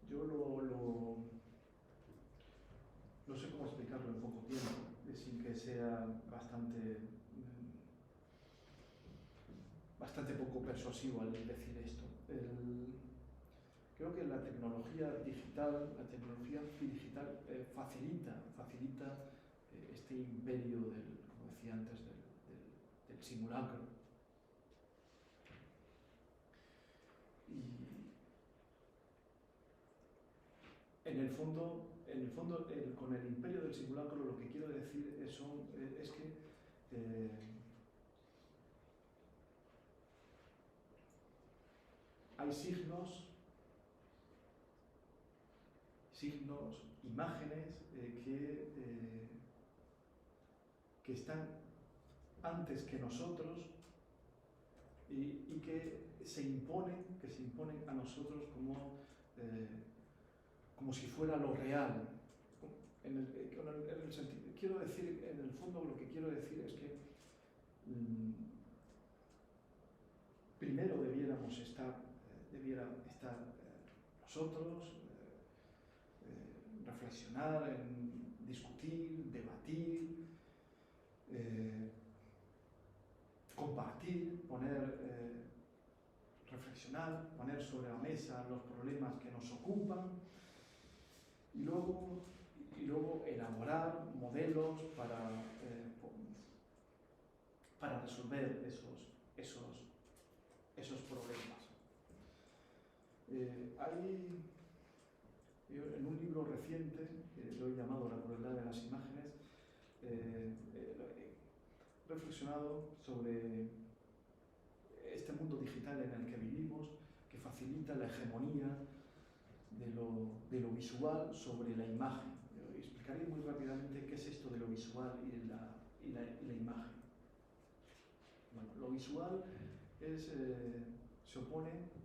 Yo no sé cómo explicarlo en poco tiempo, sin que sea bastante poco persuasivo al decir esto. Creo que la tecnología digital facilita este imperio como decía antes, del simulacro. Y en el fondo, con el imperio del simulacro lo que quiero decir es que hay signos, imágenes que están antes que nosotros y que se imponen a nosotros como si fuera lo real. Quiero decir, en el fondo lo que quiero decir es que primero debiéramos estar nosotros, reflexionar, discutir, debatir, compartir, reflexionar, poner sobre la mesa los problemas que nos ocupan y luego elaborar modelos para resolver esos problemas. Yo en un libro reciente, que lo he llamado La crueldad de las imágenes, he reflexionado sobre este mundo digital en el que vivimos, que facilita la hegemonía de lo visual sobre la imagen. Explicaré muy rápidamente qué es esto de lo visual y la imagen. Bueno, lo visual se opone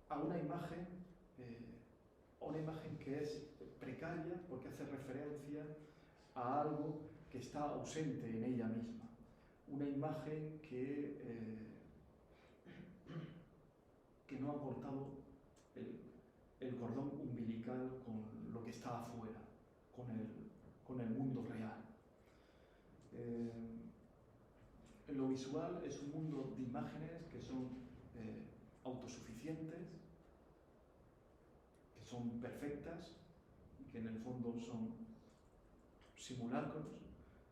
a una imagen que es precaria porque hace referencia a algo que está ausente en ella misma. Una imagen que no ha cortado el cordón umbilical con lo que está afuera, con el mundo real. Lo visual es un mundo de imágenes que son autosuficientes, que son perfectas y que en el fondo son simulacros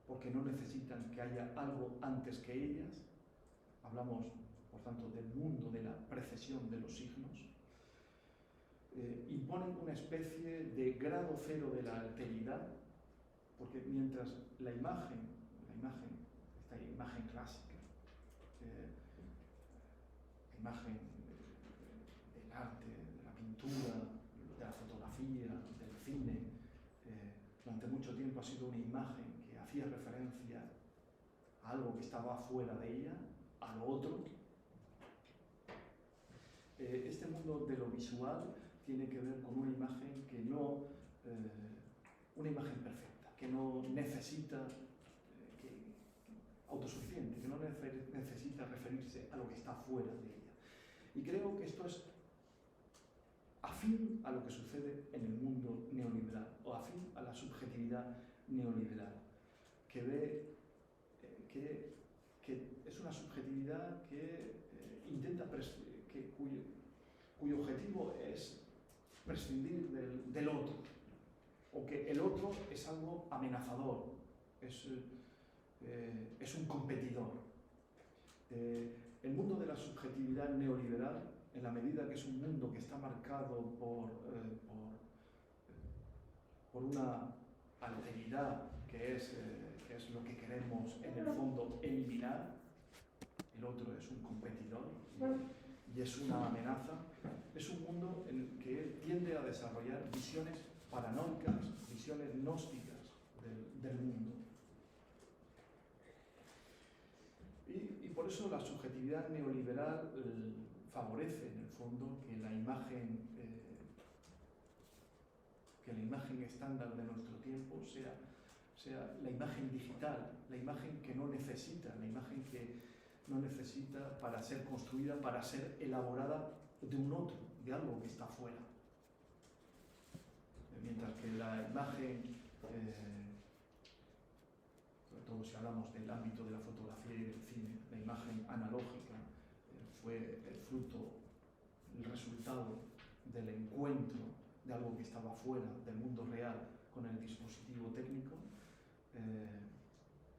porque no necesitan que haya algo antes que ellas. Hablamos, por tanto, del mundo de la precesión de los signos. Imponen una especie de grado cero de la alteridad, porque mientras esta imagen clásica, la imagen del arte, de la pintura, de la fotografía, del cine, durante mucho tiempo ha sido una imagen que hacía referencia a algo que estaba fuera de ella, a lo otro. Este mundo de lo visual tiene que ver con una imagen una imagen perfecta, que no necesita, autosuficiente, que no necesita referirse a lo que está fuera de ella. Y creo que esto es afín a lo que sucede en el mundo neoliberal, o afín a la subjetividad neoliberal, que ve que es una subjetividad que intenta cuyo objetivo es prescindir del otro, o que el otro es algo amenazador, es un competidor. El mundo de la subjetividad neoliberal, en la medida que es un mundo que está marcado por una alteridad que es lo que queremos en el fondo eliminar, el otro es un competidor y es una amenaza, es un mundo en el que tiende a desarrollar visiones paranoicas, visiones gnósticas del mundo. Y por eso la subjetividad neoliberal favorece en el fondo que la imagen estándar de nuestro tiempo sea la imagen digital, la imagen que no necesita, para ser construida, para ser elaborada de un otro, de algo que está fuera. mientras que la imagen, sobre todo si hablamos del ámbito de la fotografía y del cine, la imagen analógica fue el fruto, el resultado del encuentro de algo que estaba fuera del mundo real con el dispositivo técnico.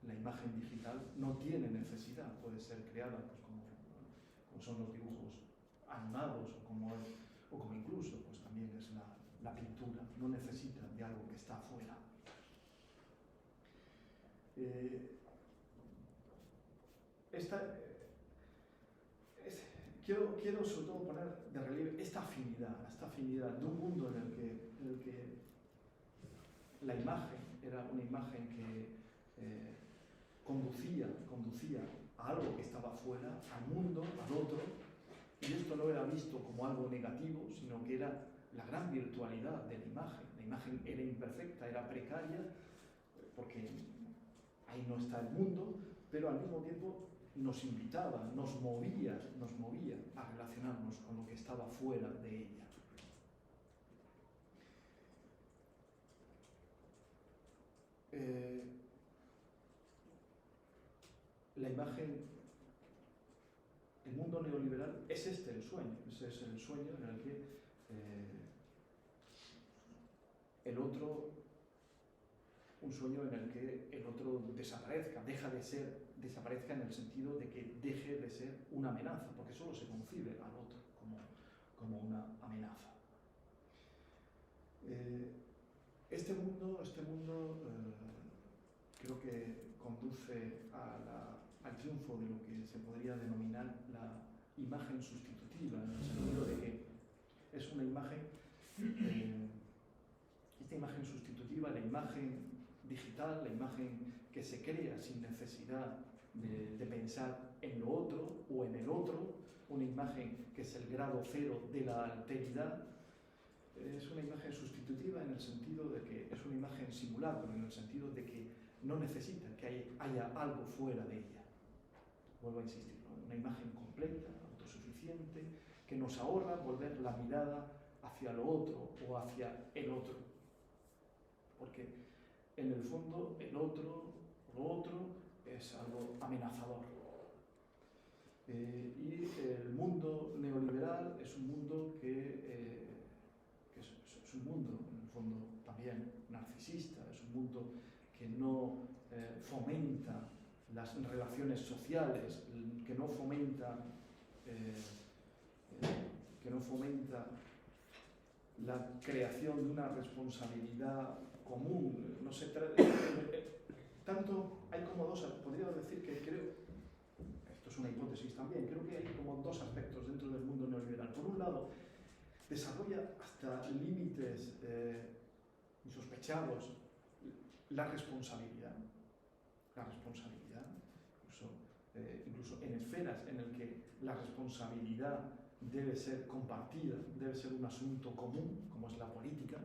La imagen digital no tiene necesidad, puede ser creada pues, como son los dibujos animados o como incluso pues, también es la pintura, no necesita de algo que está afuera. Quiero sobre todo poner de relieve esta afinidad de un mundo en el que la imagen era una imagen que conducía a algo que estaba fuera, al mundo, al otro, y esto no era visto como algo negativo, sino que era la gran virtualidad de la imagen. La imagen era imperfecta, era precaria, porque ahí no está el mundo, pero al mismo tiempo nos invitaba, nos movía a relacionarnos con lo que estaba fuera de ella. La imagen, el mundo neoliberal, es este el sueño, ese es el sueño en el que el otro, un sueño en el que el otro desaparezca, desaparezca en el sentido de que deje de ser una amenaza, porque solo se concibe al otro como una amenaza. Este mundo creo que conduce al triunfo de lo que se podría denominar la imagen sustitutiva, en el sentido de que es una imagen, esta imagen sustitutiva, la imagen digital, la imagen que se crea sin necesidad de pensar en lo otro o en el otro, una imagen que es el grado cero de la alteridad. Es una imagen sustitutiva en el sentido de que es una imagen simulacro, en el sentido de que no necesita que haya algo fuera de ella. Vuelvo a insistir, ¿no? Una imagen completa, autosuficiente, que nos ahorra volver la mirada hacia lo otro o hacia el otro. Porque en el fondo el otro, lo otro, es algo amenazador. Y el mundo neoliberal es un mundo que es un mundo, en el fondo, también narcisista, es un mundo que no fomenta las relaciones sociales, que no fomenta la creación de una responsabilidad común. No se tanto hay como dos, podría decir que creo, esto es una hipótesis también, creo que hay como dos aspectos dentro del mundo neoliberal. Por un lado, desarrolla hasta límites insospechados la responsabilidad, incluso en esferas en las que la responsabilidad debe ser compartida, debe ser un asunto común, como es la política.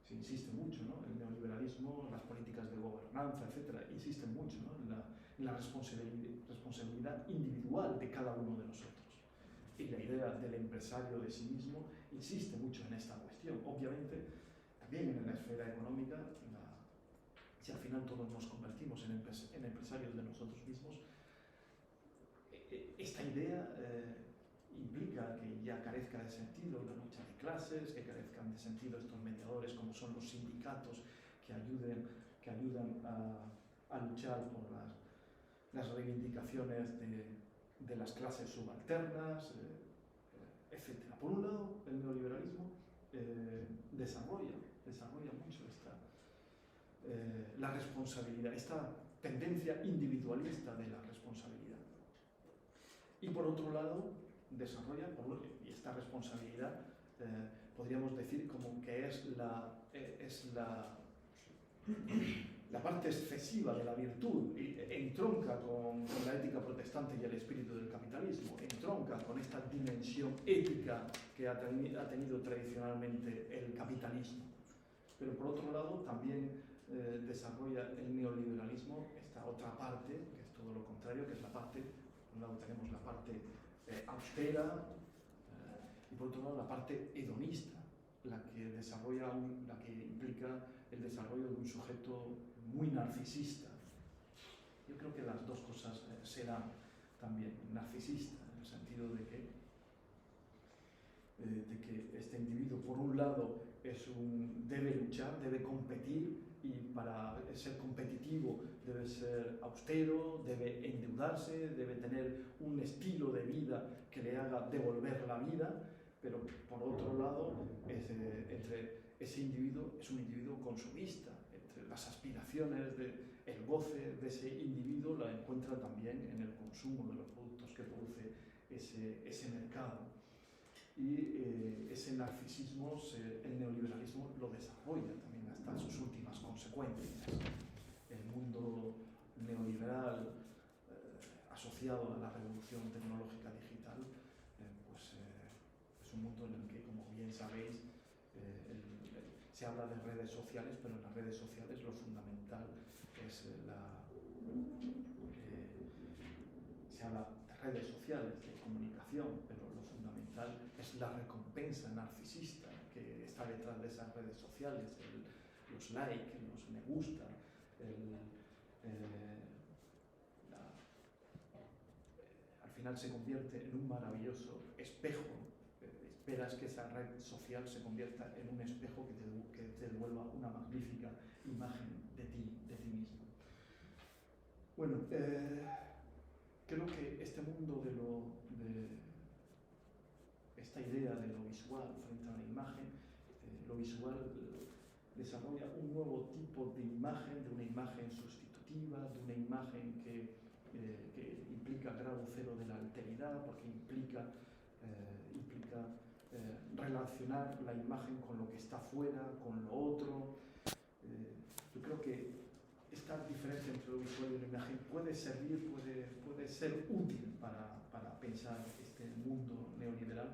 Se insiste mucho, ¿no? El neoliberalismo, las políticas de gobernanza, etc., insisten mucho, ¿no? en la responsabilidad individual de cada uno de nosotros. Y la idea del empresario de sí mismo insiste mucho en esta cuestión. Obviamente, también en la esfera económica, si al final todos nos convertimos en empresarios de nosotros mismos, esta idea implica que ya carezca de sentido la lucha de clases, que carezcan de sentido estos mediadores como son los sindicatos que ayudan a luchar por las reivindicaciones de las clases subalternas, etc. Por un lado, el neoliberalismo desarrolla mucho la responsabilidad, esta tendencia individualista de la responsabilidad. Y por otro lado, desarrolla, y esta responsabilidad podríamos decir como que es la parte excesiva de la virtud, y entronca con la ética protestante y el espíritu del capitalismo, entronca con esta dimensión ética que ha tenido tradicionalmente el capitalismo. Pero por otro lado también desarrolla el neoliberalismo esta otra parte, que es todo lo contrario, que es la parte, por un lado tenemos la parte austera y por otro lado la parte hedonista, la que desarrolla la que implica el desarrollo de un sujeto muy narcisista. Yo creo que las dos cosas se dan también. Narcisista, en el sentido de que este individuo, por un lado, debe luchar, debe competir, y para ser competitivo debe ser austero, debe endeudarse, debe tener un estilo de vida que le haga devolver la vida, pero por otro lado, ese individuo es un individuo consumista. Entre las aspiraciones, el goce de ese individuo la encuentra también en el consumo de los productos que produce ese mercado. Y ese narcisismo, el neoliberalismo lo desarrolla también hasta sus últimas consecuencias. El mundo neoliberal asociado a la revolución tecnológica digital es un mundo en el que, como bien sabéis, se habla de redes sociales, pero en las redes sociales lo fundamental es se habla de redes sociales, de comunicación, pero lo fundamental es la recompensa narcisista que está detrás de esas redes sociales, los likes, los me gusta, al final se convierte en un maravilloso espejo. Esperas que esa red social se convierta en un espejo que te devuelva una magnífica imagen de ti mismo. Bueno, creo que este mundo esta idea de lo visual frente a la imagen, lo visual desarrolla un nuevo tipo de imagen, de una imagen sustitutiva, de una imagen que implica grado cero de la alteridad, porque implica relacionar la imagen con lo que está fuera, con lo otro. Yo creo que esta diferencia entre lo visual y la imagen puede servir, puede ser útil para pensar este mundo neoliberal,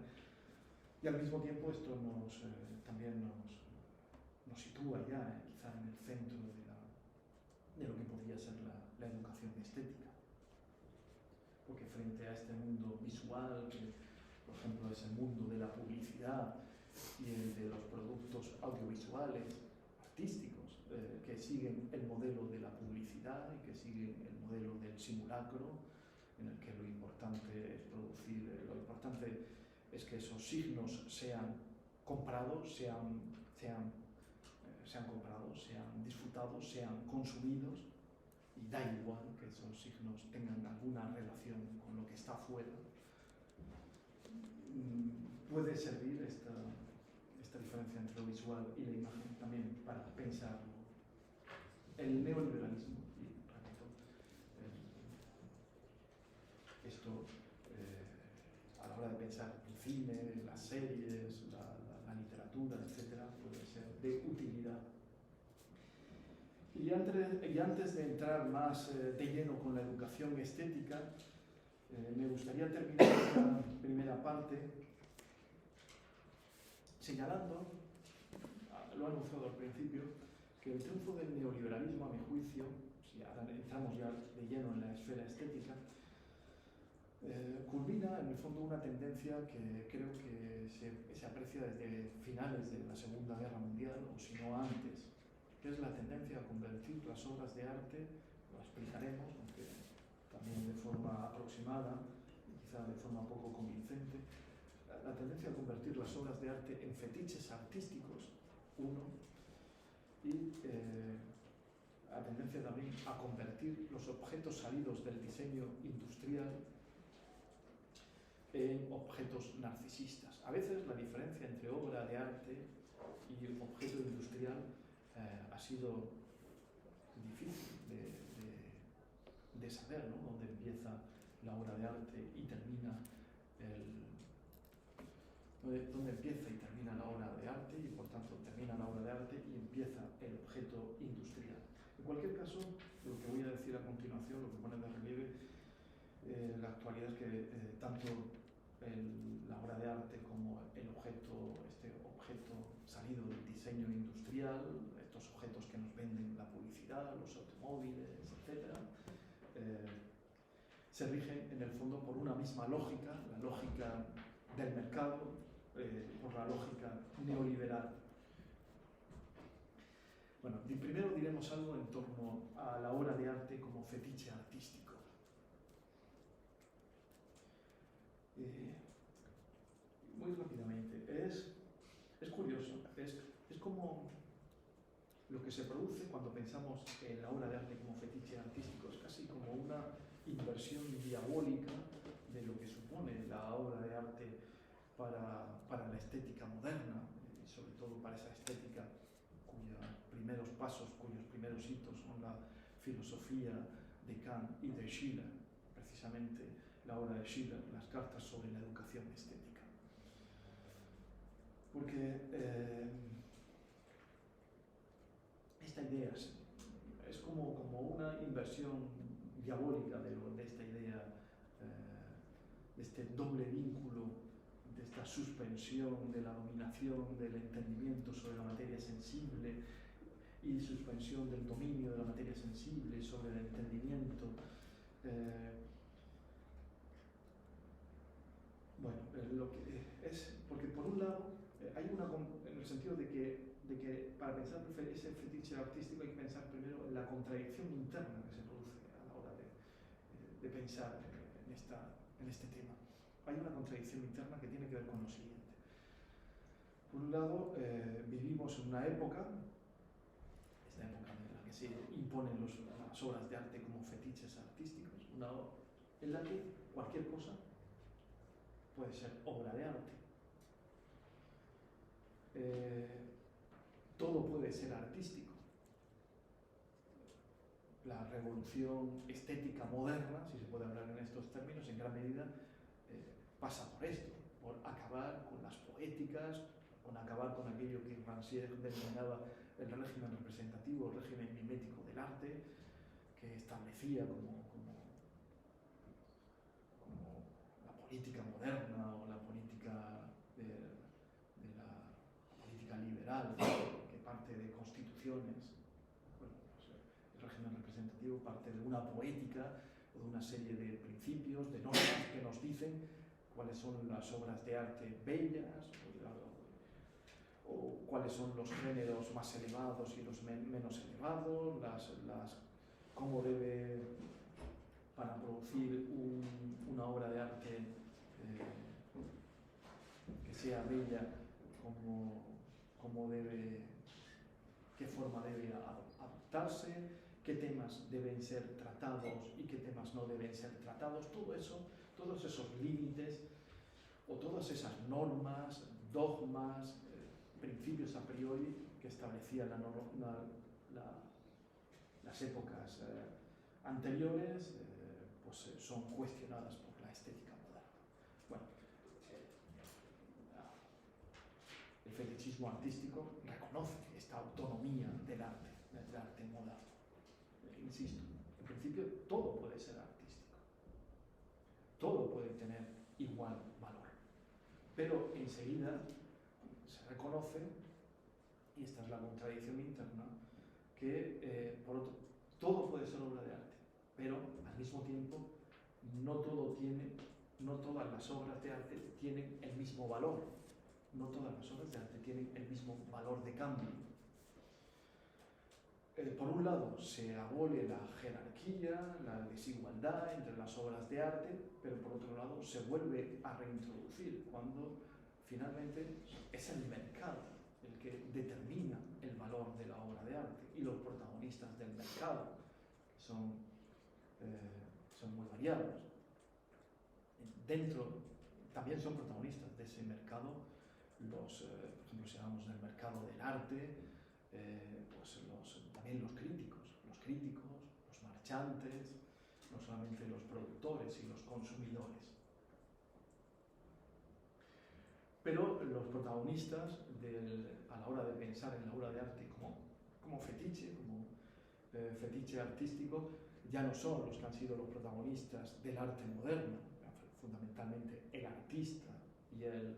y al mismo tiempo esto también nos sitúa ya quizá en el centro de lo que podría ser la educación estética, porque frente a este mundo visual, que por ejemplo es el mundo de la publicidad y el de los productos audiovisuales, artísticos, que siguen el modelo de la publicidad y que siguen el modelo del simulacro, en el que lo importante es producir, lo importante es que esos signos sean comprados, sean disfrutados, sean consumidos, y da igual que esos signos tengan alguna relación con lo que está afuera. Puede servir esta diferencia entre lo visual y la imagen también para pensar el neoliberalismo, y repito, esto a la hora de pensar el cine, las series, la literatura, etcétera, puede ser de utilidad. Y antes de entrar más de lleno con la educación estética, me gustaría terminar esta primera parte señalando, lo he anunciado al principio, que el triunfo del neoliberalismo, a mi juicio, si ahora entramos ya de lleno en la esfera estética, culmina en el fondo una tendencia que creo que se aprecia desde finales de la Segunda Guerra Mundial, o si no antes, que es la tendencia a convertir las obras de arte, lo explicaremos, aunque también de forma aproximada, quizá de forma poco convincente, la tendencia a convertir las obras de arte en fetiches artísticos, y la tendencia también a convertir los objetos salidos del diseño industrial en objetos narcisistas. A veces la diferencia entre obra de arte y objeto industrial ha sido difícil de saber, ¿no? Dónde empieza la obra de arte y termina dónde empieza y termina la obra de arte, y por tanto termina la obra de arte y empieza el objeto industrial. En cualquier caso, lo que voy a decir a continuación, lo que pone de relieve la actualidad, es que tanto la obra de arte como este objeto salido del diseño industrial, estos objetos que nos venden la publicidad, los automóviles, etc., se rigen en el fondo por una misma lógica, la lógica del mercado, por la lógica neoliberal. Bueno, primero diremos algo en torno a la obra de arte como fetiche artístico. Muy rápidamente, es curioso, es como lo que se produce cuando pensamos en la obra de arte como fetiche artístico, es casi como una inversión diabólica de lo que supone la obra de arte para la estética moderna, y sobre todo para esa estética cuyos primeros pasos, cuyos primeros hitos son la filosofía de Kant y de Schiller, precisamente la obra de Schiller, las cartas sobre la educación estética. Porque esta idea es como una inversión diabólica de esta idea, de este doble vínculo, de esta suspensión de la dominación del entendimiento sobre la materia sensible y suspensión del dominio de la materia sensible sobre el entendimiento. Bueno, lo que es, porque por un lado hay una, en el sentido de que para pensar ese fetiche artístico hay que pensar primero en la contradicción interna que se produce a la hora de pensar en este tema. Hay una contradicción interna que tiene que ver con lo siguiente. Por un lado, vivimos en una época, esta época en la que se imponen las obras de arte como fetiches artísticos, en la que cualquier cosa puede ser obra de arte. Todo puede ser artístico. La revolución estética moderna, si se puede hablar en estos términos, en gran medida pasa por esto, por acabar con las poéticas, con acabar con aquello que Rancière denominaba el régimen representativo, el régimen mimético del arte, que establecía como la política moderna o la política la política liberal, que parte de constituciones. Bueno, pues el régimen representativo parte de una poética o de una serie de principios, de normas que nos dicen cuáles son las obras de arte bellas o cuáles son los géneros más elevados y los menos elevados, cómo debe, para producir una obra de arte que sea bella, qué forma debe adoptarse, qué temas deben ser tratados y qué temas no deben ser tratados. Todo eso, todos esos límites o todas esas normas, dogmas, principios a priori que establecían las épocas anteriores, pues son cuestionadas por la estética moderna. Bueno, el fetichismo artístico reconoce esta autonomía del arte moderno. Insisto, en principio todo puede ser artístico, todo puede tener igual valor, pero enseguida se reconoce, y esta es la contradicción interna, que todo puede ser obra de arte, pero al mismo tiempo no todas las obras de arte tienen el mismo valor, no todas las obras de arte tienen el mismo valor de cambio. Por un lado se abole la jerarquía, la desigualdad entre las obras de arte, pero por otro lado se vuelve a reintroducir cuando finalmente es el mercado el que determina el valor de la obra de arte y los protagonistas del mercado son muy variados. Dentro también son protagonistas de ese mercado por ejemplo, si hablamos del mercado del arte, pues también los críticos, los marchantes, no solamente los productores y los consumidores. Pero los protagonistas a la hora de pensar en la obra de arte como fetiche, fetiche artístico, ya no son los que han sido los protagonistas del arte moderno, fundamentalmente el artista y el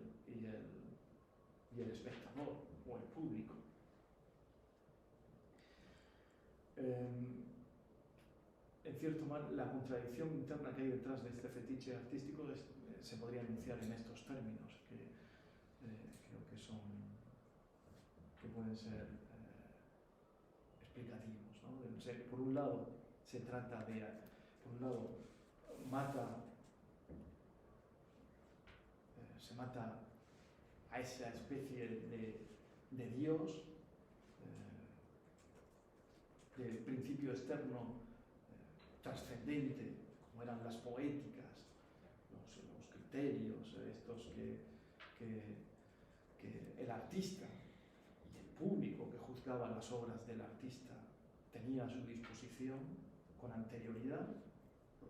espectador o el público. En cierto modo, la contradicción interna que hay detrás de este fetiche artístico se podría enunciar en estos términos, que que pueden ser explicativos, ¿no? Por un lado, se trata de, se mata a esa especie de Dios, de principio externo trascendente, como eran las poéticas, los criterios, estos que el artista y el público que juzgaba las obras del artista tenía a su disposición con anterioridad.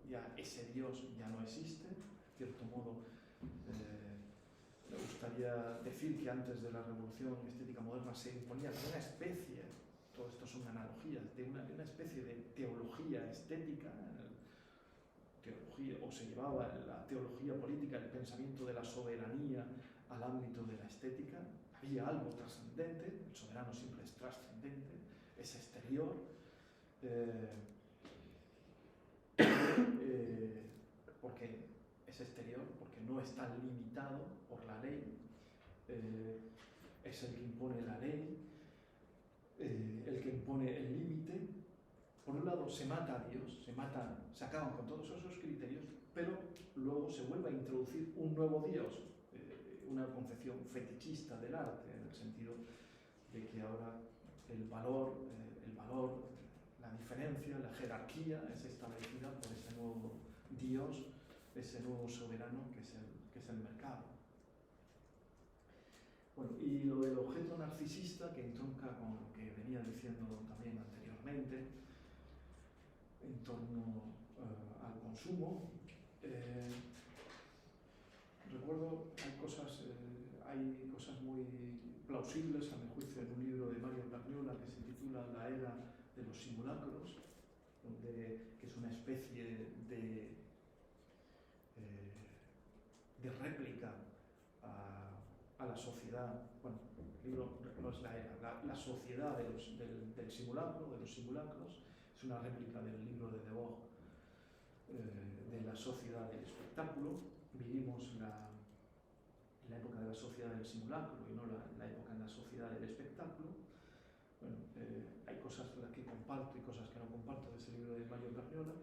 Ya ese Dios ya no existe, de cierto modo. Me gustaría decir que antes de la revolución estética moderna se imponía una especie, todo esto son analogías, de una especie de teología estética, o se llevaba la teología política, el pensamiento de la soberanía al ámbito de la estética. Había algo trascendente, el soberano siempre es trascendente, es exterior, porque es exterior, porque no está limitado por la ley, es el que impone la ley, el que impone el límite. Por un lado se mata a Dios, se acaban con todos esos criterios, pero luego se vuelve a introducir un nuevo Dios, una concepción fetichista del arte, en el sentido de que ahora el valor, la diferencia, la jerarquía es establecida por ese nuevo Dios, ese nuevo soberano que es el mercado. Bueno, y lo del objeto narcisista, que entronca con lo que venía diciendo también anteriormente, en torno al consumo. Recuerdo, hay cosas muy plausibles, a mi juicio, en un libro de Mario Pagnola que se titula La era de los simulacros, que es una especie de réplica a la sociedad. Bueno, el libro no es la era, la sociedad del simulacro, de los simulacros. Es una réplica del libro de Debord, de la sociedad del espectáculo. Vivimos la época de la sociedad del simulacro y no la época en la sociedad del espectáculo. Bueno, hay cosas que comparto y cosas que no comparto de ese libro de Mario Pagnola,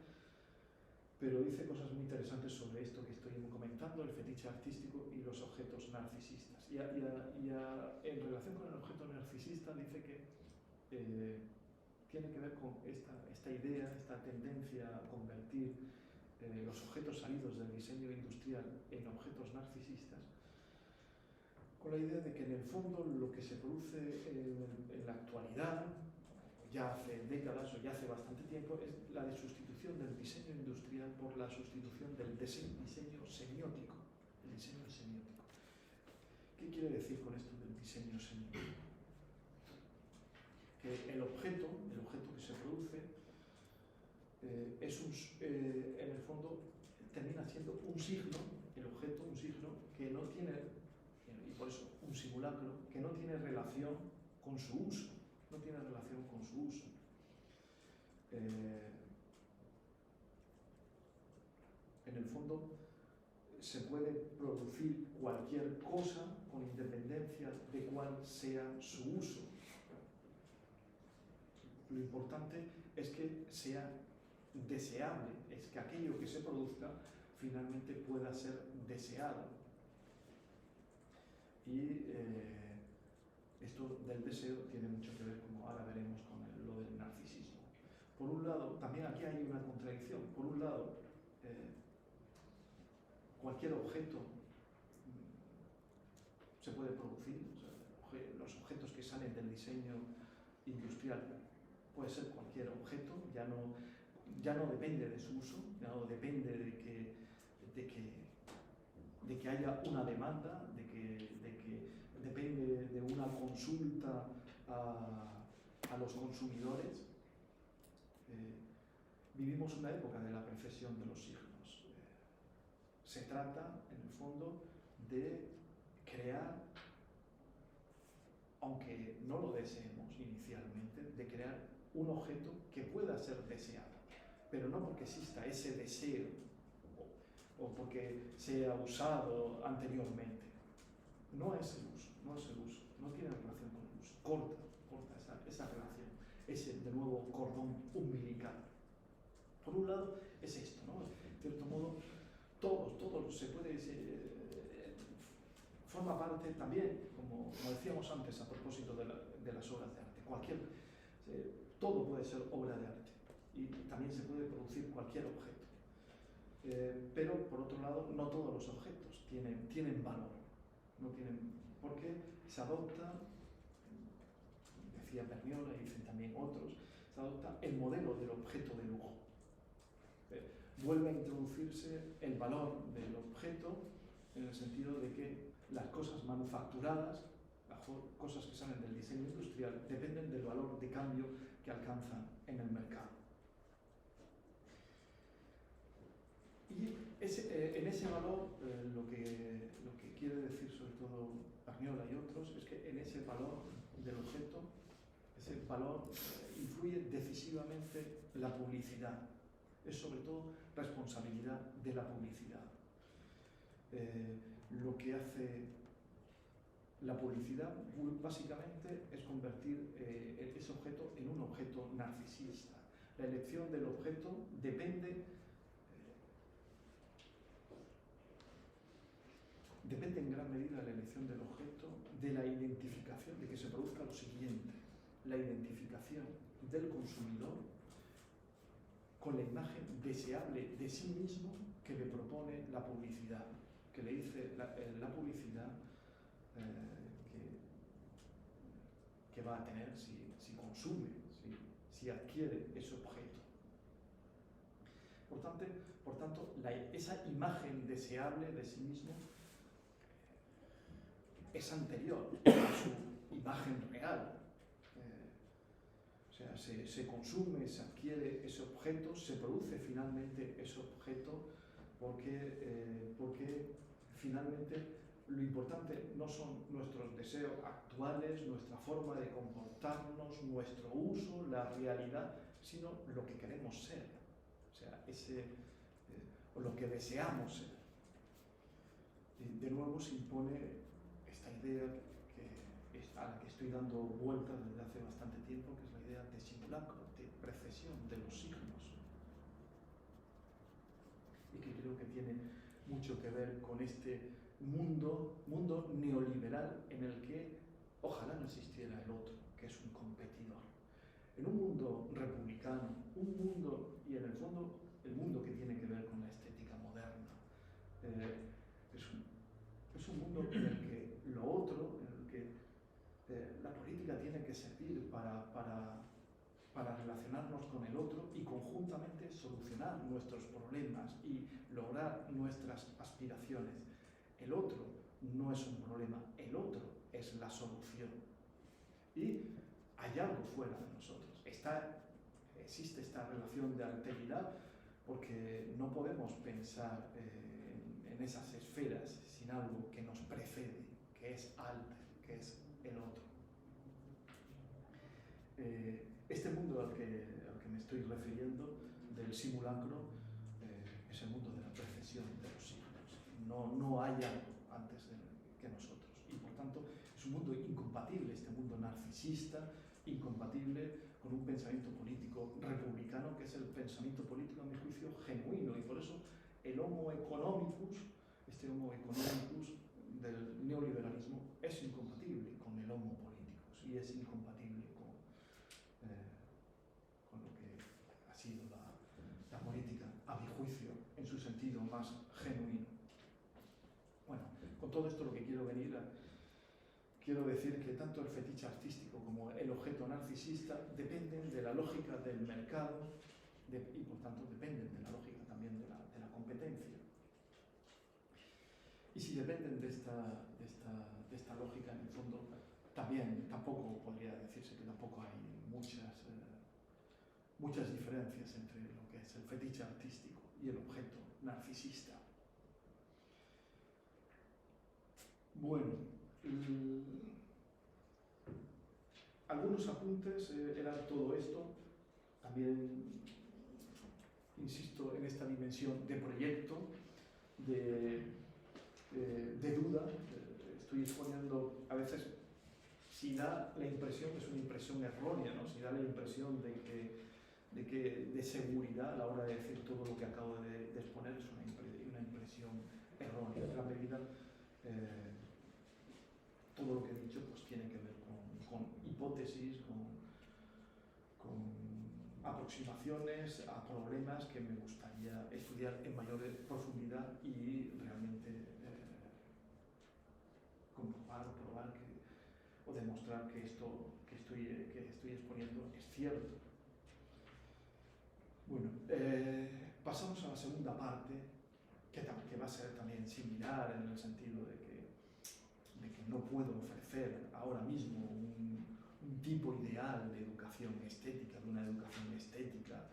pero dice cosas muy interesantes sobre esto que estoy comentando, el fetiche artístico y los objetos narcisistas. Y en relación con el objeto narcisista dice que tiene que ver con esta idea, esta tendencia a convertir los objetos salidos del diseño industrial en objetos narcisistas, con la idea de que en el fondo lo que se produce en la actualidad, ya hace décadas o ya hace bastante tiempo, es la de sustitución del diseño industrial por la sustitución del diseño semiótico. El diseño semiótico. ¿Qué quiere decir con esto del diseño semiótico? Que el objeto que se produce en el fondo termina siendo un signo, el objeto, un signo que no tiene, y por eso un simulacro, que no tiene relación con su uso, en el fondo se puede producir cualquier cosa con independencia de cuál sea su uso. Lo importante es que sea deseable, es que aquello que se produzca finalmente pueda ser deseado. Y esto del deseo tiene mucho que ver, como ahora veremos, con lo del narcisismo. Por un lado, también aquí hay una contradicción. Por un lado, cualquier objeto se puede producir, o sea, los objetos que salen del diseño industrial puede ser cualquier objeto, ya no depende de su uso, ya no depende de que haya una demanda, de que depende de una consulta a los consumidores. Vivimos una época de la precesión de los signos. Se trata, en el fondo, de crear, aunque no lo deseemos inicialmente, de crear un objeto que pueda ser deseado, pero no porque exista ese deseo o porque sea usado anteriormente. no es el uso, no tiene relación con el uso, corta esa relación, ese, de nuevo, cordón umbilical. Por un lado, es esto, ¿no? En cierto modo, todos se puede... forma parte también, como decíamos antes a propósito de las obras de arte, todo puede ser obra de arte y también se puede producir cualquier objeto. Pero, por otro lado, no todos los objetos tienen valor, porque se adopta, decía Perniola y dicen también otros, se adopta el modelo del objeto de lujo. Vuelve a introducirse el valor del objeto en el sentido de que las cosas manufacturadas, las cosas que salen del diseño industrial, dependen del valor de cambio que alcanzan en el mercado. Y en ese valor, lo que quiere decir sobre todo Perniola y otros, es que en ese valor del objeto, ese valor influye decisivamente la publicidad. Es sobre todo responsabilidad de la publicidad. Lo que hace la publicidad básicamente es convertir ese objeto en un objeto narcisista. La elección del objeto depende en gran medida la elección del objeto de la identificación, de que se produzca lo siguiente: la identificación del consumidor con la imagen deseable de sí mismo que le propone la publicidad, que le dice la publicidad que va a tener si consume, si adquiere ese objeto. Por tanto, esa imagen deseable de sí mismo es anterior a su imagen real. O sea, se consume, se adquiere ese objeto, se produce finalmente ese objeto porque finalmente lo importante no son nuestros deseos actuales, nuestra forma de comportarnos, nuestro uso, la realidad, sino lo que queremos ser, o sea, o lo que deseamos ser. Y de nuevo se impone esta idea a la que estoy dando vueltas desde hace bastante tiempo, que es la idea de simulacro, de precesión de los signos, y que creo que tiene mucho que ver con este mundo neoliberal en el que ojalá no existiera el otro, que es un competidor. En un mundo republicano, y en el fondo el mundo que tiene que ver con la estética moderna, es un mundo en el que lo otro, en el que la política tiene que servir para relacionarnos con el otro y conjuntamente solucionar nuestros problemas y lograr nuestras aspiraciones. El otro no es un problema, el otro es la solución. Y hay algo fuera de nosotros. Existe esta relación de alteridad porque no podemos pensar en esas esferas sin algo que nos precede, que es alter, que es el otro. Este mundo al que me estoy refiriendo, del simulacro, es el mundo de la precesión de los signos. No hay algo antes que nosotros. Y por tanto es un mundo incompatible, este mundo narcisista, incompatible con un pensamiento político republicano, que es el pensamiento político, a mi juicio, genuino. Y por eso el homo economicus, este homo economicus del neoliberalismo, es incompatible con el homo politicus y es incompatible con lo que ha sido la política, a mi juicio, en su sentido más genuino. Bueno, con todo esto lo que quiero decir que tanto el fetiche artístico como el objeto narcisista dependen de la lógica del mercado y por tanto dependen de la lógica también de la competencia. Y si dependen de esta lógica, en el fondo, tampoco podría decirse que tampoco hay muchas diferencias entre lo que es el fetiche artístico y el objeto narcisista. Bueno, algunos apuntes eran todo esto. También insisto en esta dimensión de proyecto, de duda, estoy exponiendo, a veces, si da la impresión, es una impresión errónea, ¿no? Si da la impresión de seguridad a la hora de decir todo lo que acabo de exponer, es una impresión errónea. En gran medida, todo lo que he dicho pues tiene que ver con hipótesis, con aproximaciones a problemas que me gustaría estudiar en mayor profundidad y realmente comprobar o probar o demostrar que esto que estoy exponiendo es cierto. Bueno, pasamos a la segunda parte, que va a ser también similar en el sentido de que no puedo ofrecer ahora mismo un tipo ideal de educación estética, de una educación estética,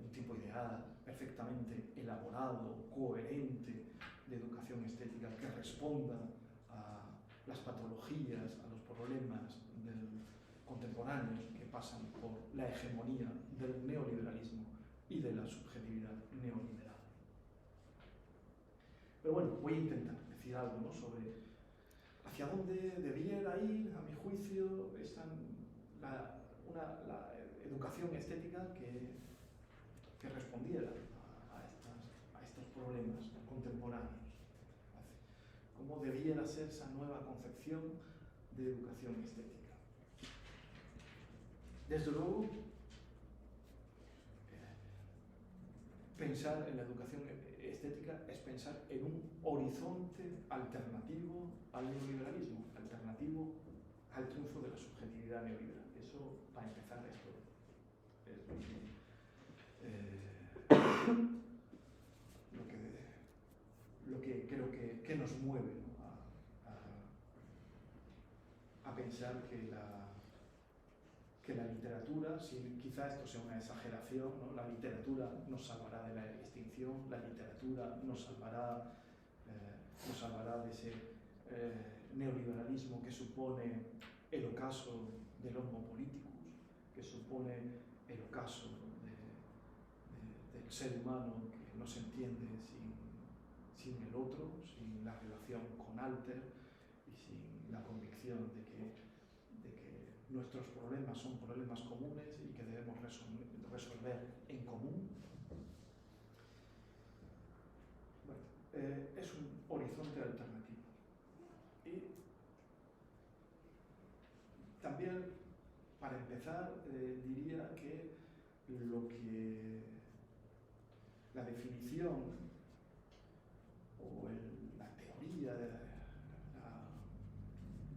un tipo ideal perfectamente elaborado, coherente de educación estética que responda a las patologías, a los problemas contemporáneos que pasan por la hegemonía del neoliberalismo y de la subjetividad neoliberal. Pero bueno, voy a intentar decir algo, ¿no?, sobre hacia dónde debiera ir, a mi juicio, la educación estética que respondiera a estos problemas contemporáneos. ¿Cómo debiera ser esa nueva concepción de educación estética? Desde luego, pensar en la educación estética es pensar en un horizonte alternativo al neoliberalismo, alternativo al triunfo de la subjetividad neoliberal. Eso, para empezar, esto es lo que creo que nos mueve, ¿no?, a pensar que la literatura, quizá esto sea una exageración, ¿no?, la literatura nos salvará de la extinción, la literatura nos salvará de ese neoliberalismo que supone el ocaso del homo politicus, que supone el ocaso del ser humano que no se entiende sin el otro, sin la relación con alter y sin la convicción de que nuestros problemas son problemas comunes y que debemos resolver en común. Bueno, es un horizonte alternativo. Y también, para empezar, diría que la definición o la teoría,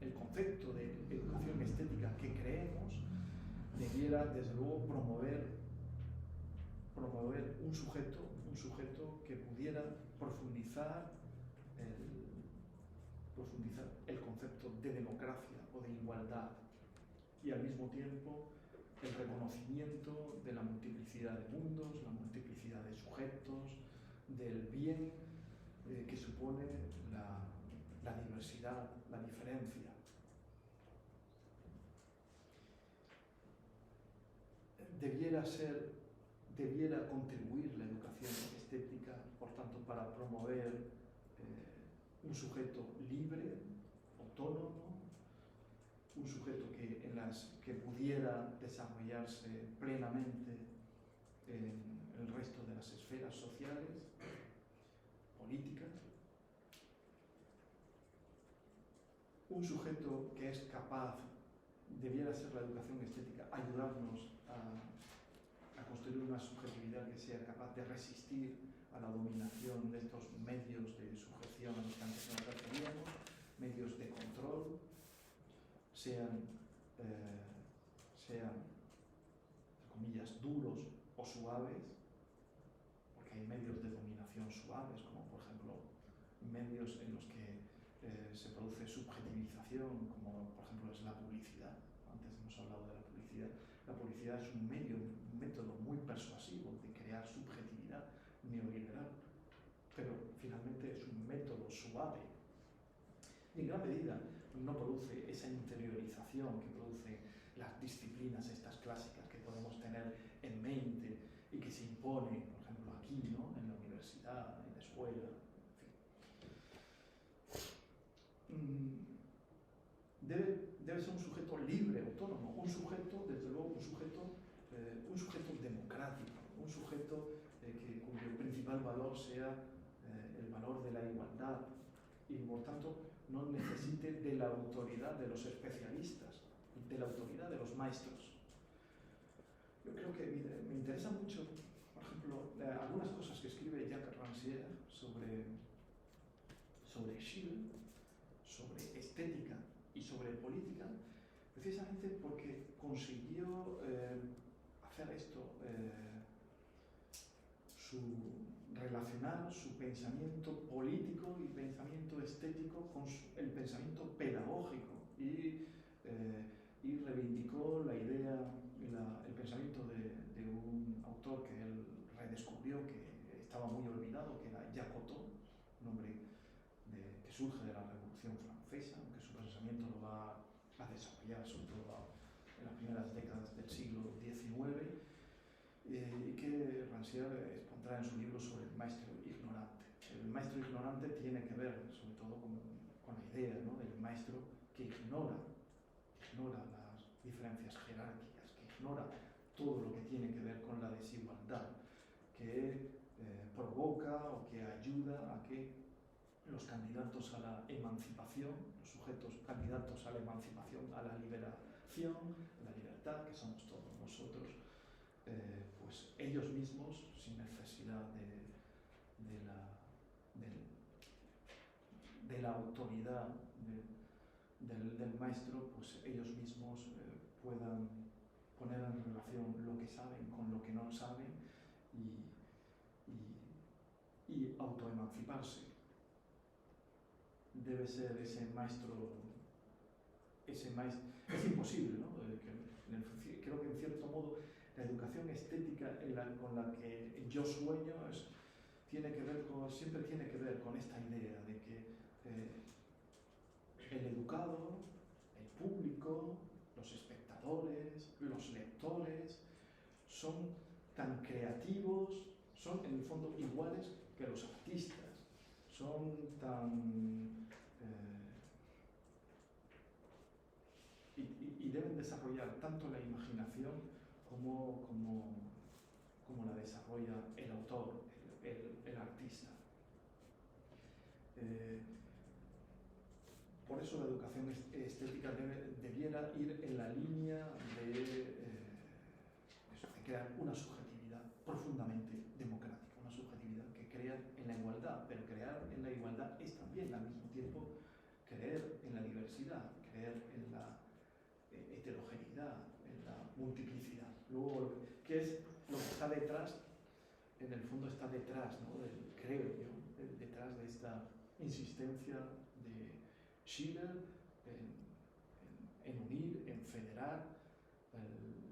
el concepto de educación estética que creemos debiera, desde luego, promover un sujeto que pudiera profundizar el concepto de democracia o de igualdad y al mismo tiempo el reconocimiento de la multiplicidad de mundos, la multiplicidad de sujetos, del bien que supone la diversidad, la diferencia. Debiera contribuir la educación estética, por tanto, para promover un sujeto libre, autónomo, un sujeto que pudiera desarrollarse plenamente en el resto de las esferas sociales, políticas, un sujeto que es capaz, debiera ser la educación estética, ayudarnos a construir una subjetividad que sea capaz de resistir a la dominación de estos medios de sujeción a los que antes nos referíamos, medios de control, sean entre comillas, duros o suaves, porque hay medios de dominación suaves, como por ejemplo medios en los que se produce subjetivización, como por ejemplo es la publicidad. Antes hemos hablado de la publicidad. La publicidad es un método muy persuasivo de crear subjetividad neoliberal, pero finalmente es un método suave y en gran medida no produce esa interiorización que produce las disciplinas estas clásicas que podemos tener en mente y que se impone, por ejemplo, aquí, ¿no?, en la universidad, en la escuela, en fin. un sujeto cuyo principal valor sea el valor de la igualdad y por tanto no necesite de la autoridad de los especialistas, de la autoridad de los maestros. Yo creo que me interesa mucho, por ejemplo, algunas cosas que escribe Jacques Rancière sobre Schiele, sobre estética y sobre política, precisamente porque consiguió hacer esto, relacionar su pensamiento político y pensamiento estético con el pensamiento pedagógico y reivindicó la idea, el pensamiento de un autor que él redescubrió, que estaba muy olvidado, que era Jacotot, un hombre que surge de la Revolución Francesa, aunque su pensamiento lo va a desarrollar sobre todo en las primeras décadas del siglo XIX, y que Rancière expondrá en su libro sobre el maestro ignorante. El maestro ignorante tiene que ver sobre todo con la idea, ¿no?, del maestro que ignora las diferencias jerárquicas, que ignora todo lo que tiene que ver con la desigualdad, que provoca o que ayuda a que los candidatos a la emancipación, los sujetos candidatos a la emancipación, a la liberación, a la libertad, que somos todos nosotros, pues ellos mismos, sin necesidad de la autoridad del maestro, pues ellos mismos puedan poner en relación lo que saben con lo que no saben y autoemanciparse. Debe ser ese maestro, es imposible, ¿no? Creo que en cierto modo la educación estética con la que yo sueño siempre tiene que ver con esta idea de que el educado, el público, los espectadores, los lectores, son tan creativos, son en el fondo iguales que los artistas, son tan... y deben desarrollar tanto la imaginación como la desarrolla el autor, el artista. Por eso la educación estética debiera ir en la línea de crear una subjetividad profundamente democrática, una subjetividad que crea en la igualdad, pero crear en la igualdad es también al mismo tiempo creer en la diversidad, creer en la heterogeneidad, en la multiplicidad. Luego, ¿qué es lo que está detrás? En el fondo está detrás, ¿no?, creo yo, detrás de esta insistencia de Schiller en unir, en federar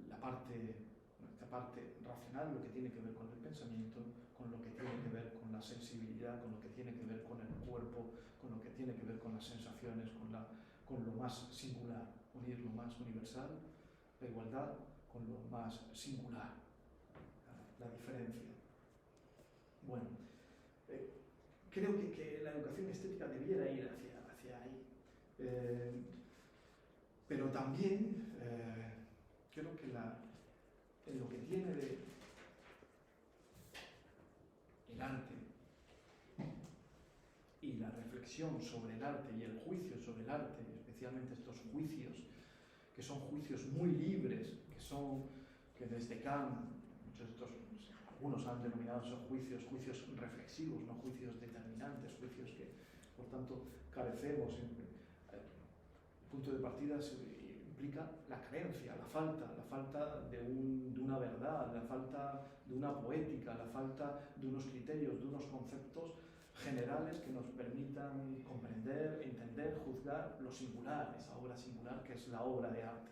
esta parte racional, lo que tiene que ver con el pensamiento, con lo que tiene que ver con la sensibilidad, con lo que tiene que ver con el cuerpo, con lo que tiene que ver con las sensaciones, con lo más singular, unir lo más universal, la igualdad, con lo más singular, la diferencia. Bueno, creo que la educación estética debiera ir hacia ahí, pero también creo que en lo que tiene de el arte y la reflexión sobre el arte y el juicio sobre el arte, especialmente estos juicios que son juicios muy libres, que desde Kant, algunos han denominado esos juicios reflexivos, no juicios determinantes, juicios que por tanto carecemos. El punto de partida implica la creencia, la falta de una verdad, la falta de una poética, la falta de unos criterios, de unos conceptos generales que nos permitan comprender, entender, juzgar lo singular, esa obra singular que es la obra de arte.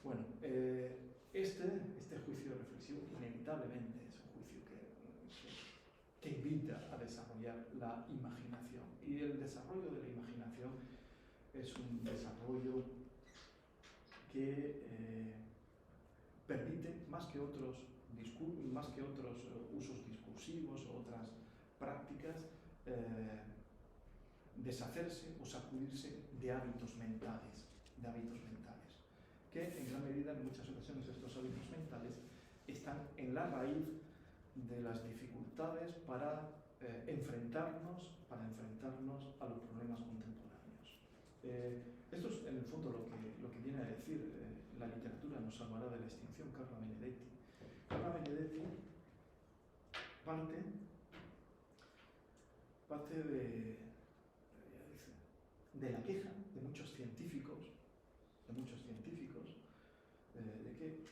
Bueno, este juicio reflexivo inevitablemente es un juicio que invita a desarrollar la imaginación, y el desarrollo de la imaginación es un desarrollo que permite, más que otros usos discursivos o otras prácticas, deshacerse o sacudirse de hábitos mentales, que en gran medida, en muchas ocasiones, estos hábitos mentales están en la raíz de las dificultades para enfrentarnos a los problemas contemporáneos. Esto es en el fondo lo que viene a decir la literatura nos salvará de la extinción, Carla Benedetti. Carla Benedetti parte de la queja de muchos científicos, de que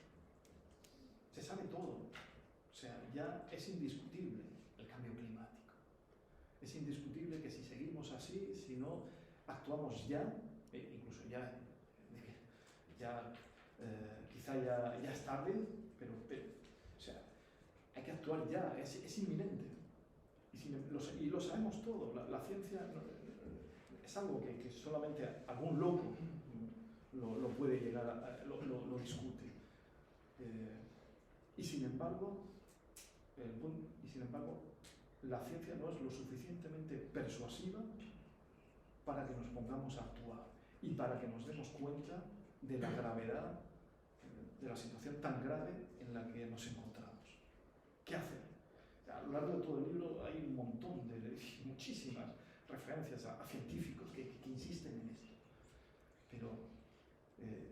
se sabe todo. O sea, ya es indiscutible el cambio climático. Es indiscutible que si seguimos así, si no actuamos ya, incluso quizá ya es tarde, pero o sea, hay que actuar ya, es inminente. Y lo sabemos todo. La ciencia es algo que solamente algún loco lo puede llegar lo discute. Y sin embargo, la ciencia no es lo suficientemente persuasiva para que nos pongamos a actuar y para que nos demos cuenta de la gravedad, de la situación tan grave en la que nos encontramos. ¿Qué hacer? A lo largo de todo el libro hay un montón muchísimas referencias a científicos que insisten en esto. Pero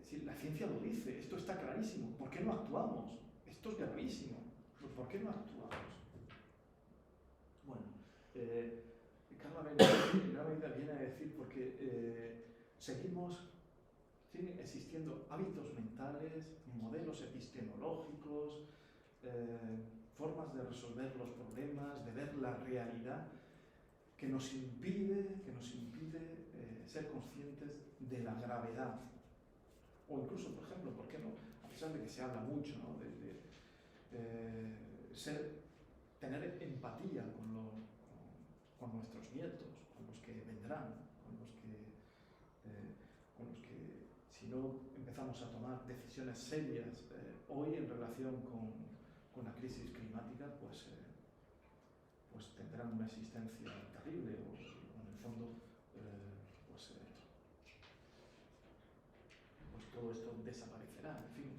si la ciencia lo dice, esto está clarísimo, ¿por qué no actuamos? Esto es gravísimo, ¿por qué no actuamos? Bueno, Carla Benedetti viene a decir porque siguen existiendo hábitos mentales, modelos epistemológicos, formas de resolver los problemas, de ver la realidad, que nos impide ser conscientes de la gravedad. O incluso, por ejemplo, ¿por qué no? A pesar de que se habla mucho, ¿no? Tener empatía con nuestros nietos, con los que vendrán, con los que si no empezamos a tomar decisiones serias hoy en relación con la crisis climática, pues tendrán una existencia terrible o en el fondo pues todo esto desaparecerá. En fin,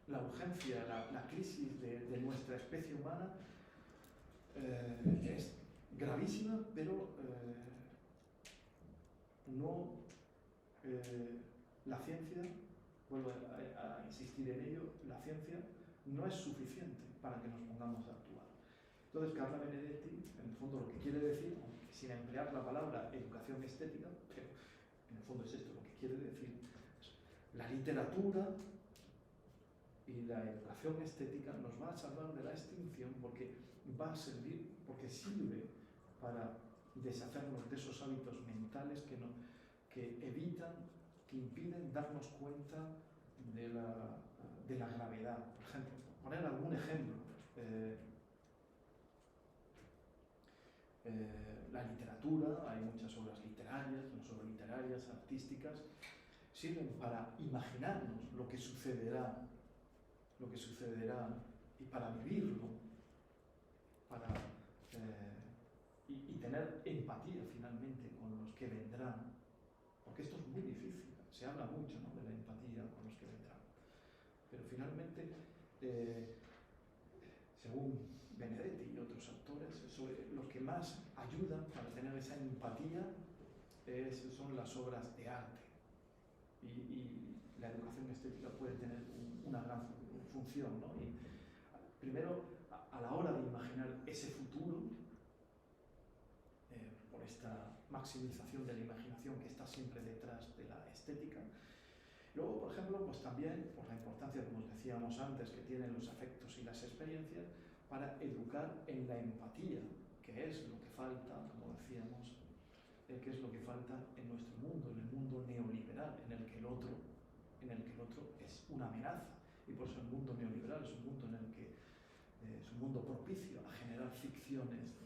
la urgencia, la crisis de nuestra especie humana es gravísima, pero la ciencia, vuelvo a insistir en ello, la ciencia no es suficiente para que nos pongamos a actuar. Entonces, Carla Benedetti, en el fondo, lo que quiere decir, sin emplear la palabra educación estética, pero en el fondo es esto, lo que quiere decir, la literatura y la educación estética nos va a salvar de la extinción porque sirve para deshacernos de esos hábitos mentales que impiden darnos cuenta de la gravedad. Por ejemplo, poner algún ejemplo. La literatura, hay muchas obras literarias, no solo literarias, artísticas, sirven para imaginarnos lo que sucederá y para vivirlo, y tener empatía finalmente con los que vendrán, porque esto es muy difícil, se habla mucho, ¿no?, de la empatía con los que vendrán, pero finalmente, según Benedetti y otros autores, los que más ayudan para tener esa empatía son las obras de arte, y la educación estética puede tener una gran función, ¿no? Y primero, a la hora de imaginar ese futuro, por esta maximización de la imaginación que está siempre detrás de la estética. Luego, por ejemplo, pues también por la importancia, como os decíamos antes, que tienen los afectos y las experiencias para educar en la empatía, que es lo que falta, como decíamos, que es lo que falta en nuestro mundo, en el mundo neoliberal, en el que el otro es una amenaza. Y por eso el mundo neoliberal es un mundo en el que es un mundo propicio a generar ficciones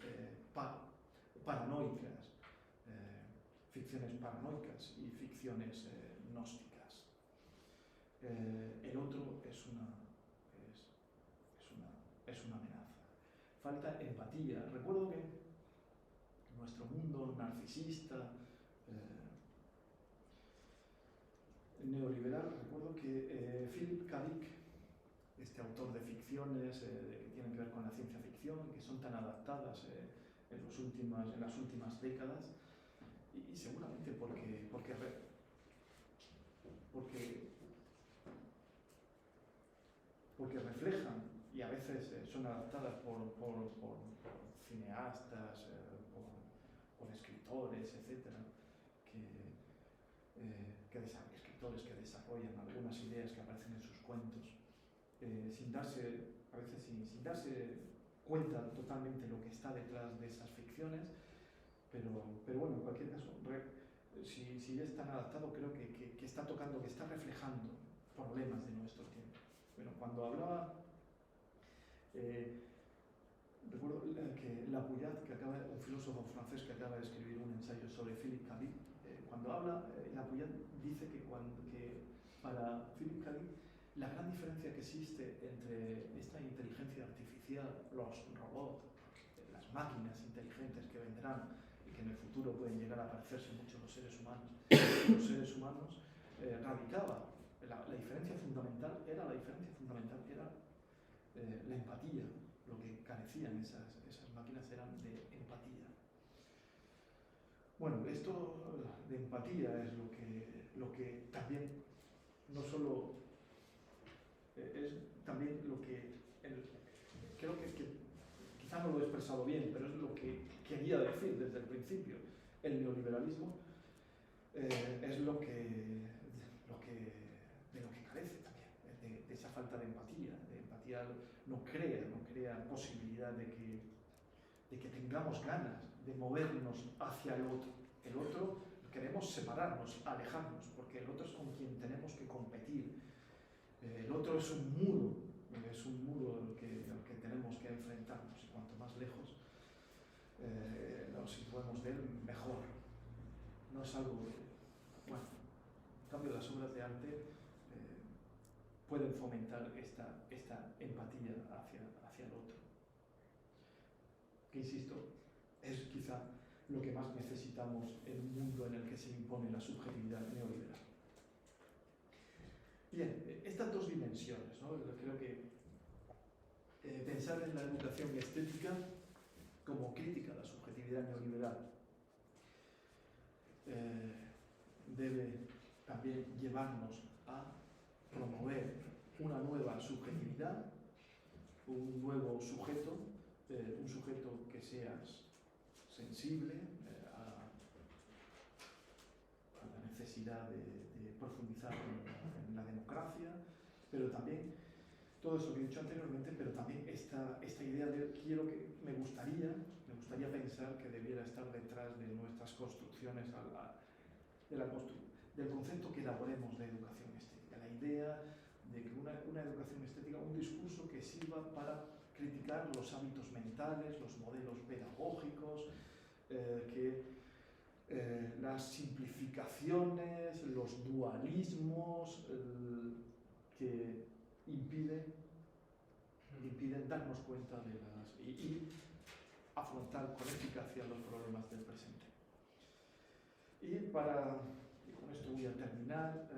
paranoicas y ficciones gnósticas. El otro es una amenaza. Falta empatía. Recuerdo que nuestro mundo narcisista, neoliberal, recuerdo que Philip K. Dick este autor de ficciones que tienen que ver con la ciencia ficción, que son tan adaptadas en las últimas décadas, y seguramente porque reflejan, y a veces son adaptadas por cineastas, por escritores, etcétera, escritores que desarrollan algunas ideas que aparecen en sus cuentos, a veces sin darse cuenta totalmente lo que está detrás de esas ficciones, pero bueno, en cualquier caso, si es tan adaptado, creo que está tocando, que está reflejando problemas de nuestro tiempo. Bueno, cuando hablaba, recuerdo que Lapouillat, un filósofo francés que acaba de escribir un ensayo sobre Philippe Cadic, cuando habla, Lapouillat dice que para Philippe Cadic la gran diferencia que existe entre esta inteligencia artificial, los robots, las máquinas inteligentes que vendrán y que en el futuro pueden llegar a parecerse mucho a los seres humanos, radicaba, la diferencia fundamental era la empatía. Lo que carecían esas máquinas eran de empatía. Bueno, esto de empatía es lo que también, no solo es también lo que creo que quizá no lo he expresado bien, pero es lo que quería decir desde el principio. El neoliberalismo es de lo que carece también, de esa falta de empatía. No crea posibilidad de que tengamos ganas de movernos hacia el otro. El otro queremos separarnos, alejarnos, porque el otro es con quien tenemos que competir. El otro es un muro al que tenemos que enfrentarnos, y cuanto más lejos nos situemos de él, mejor. No es algo bueno. En cambio, las obras de arte pueden fomentar esta empatía hacia el otro, que, insisto, es quizá lo que más necesitamos en un mundo en el que se impone la subjetividad neoliberal. Bien, estas dos dimensiones, ¿no? Creo que pensar en la educación estética como crítica a la subjetividad neoliberal debe también llevarnos a promover una nueva subjetividad, un nuevo sujeto, un sujeto que sea sensible a la necesidad de profundizar en la democracia, pero también todo eso que he dicho anteriormente, pero también esta idea me gustaría pensar que debiera estar detrás de nuestras construcciones, del concepto que elaboremos de educación estética, la idea de que una educación estética, un discurso que sirva para criticar los hábitos mentales, los modelos pedagógicos, las simplificaciones, los dualismos que impiden darnos cuenta y afrontar con eficacia los problemas del presente. Y con esto voy a terminar.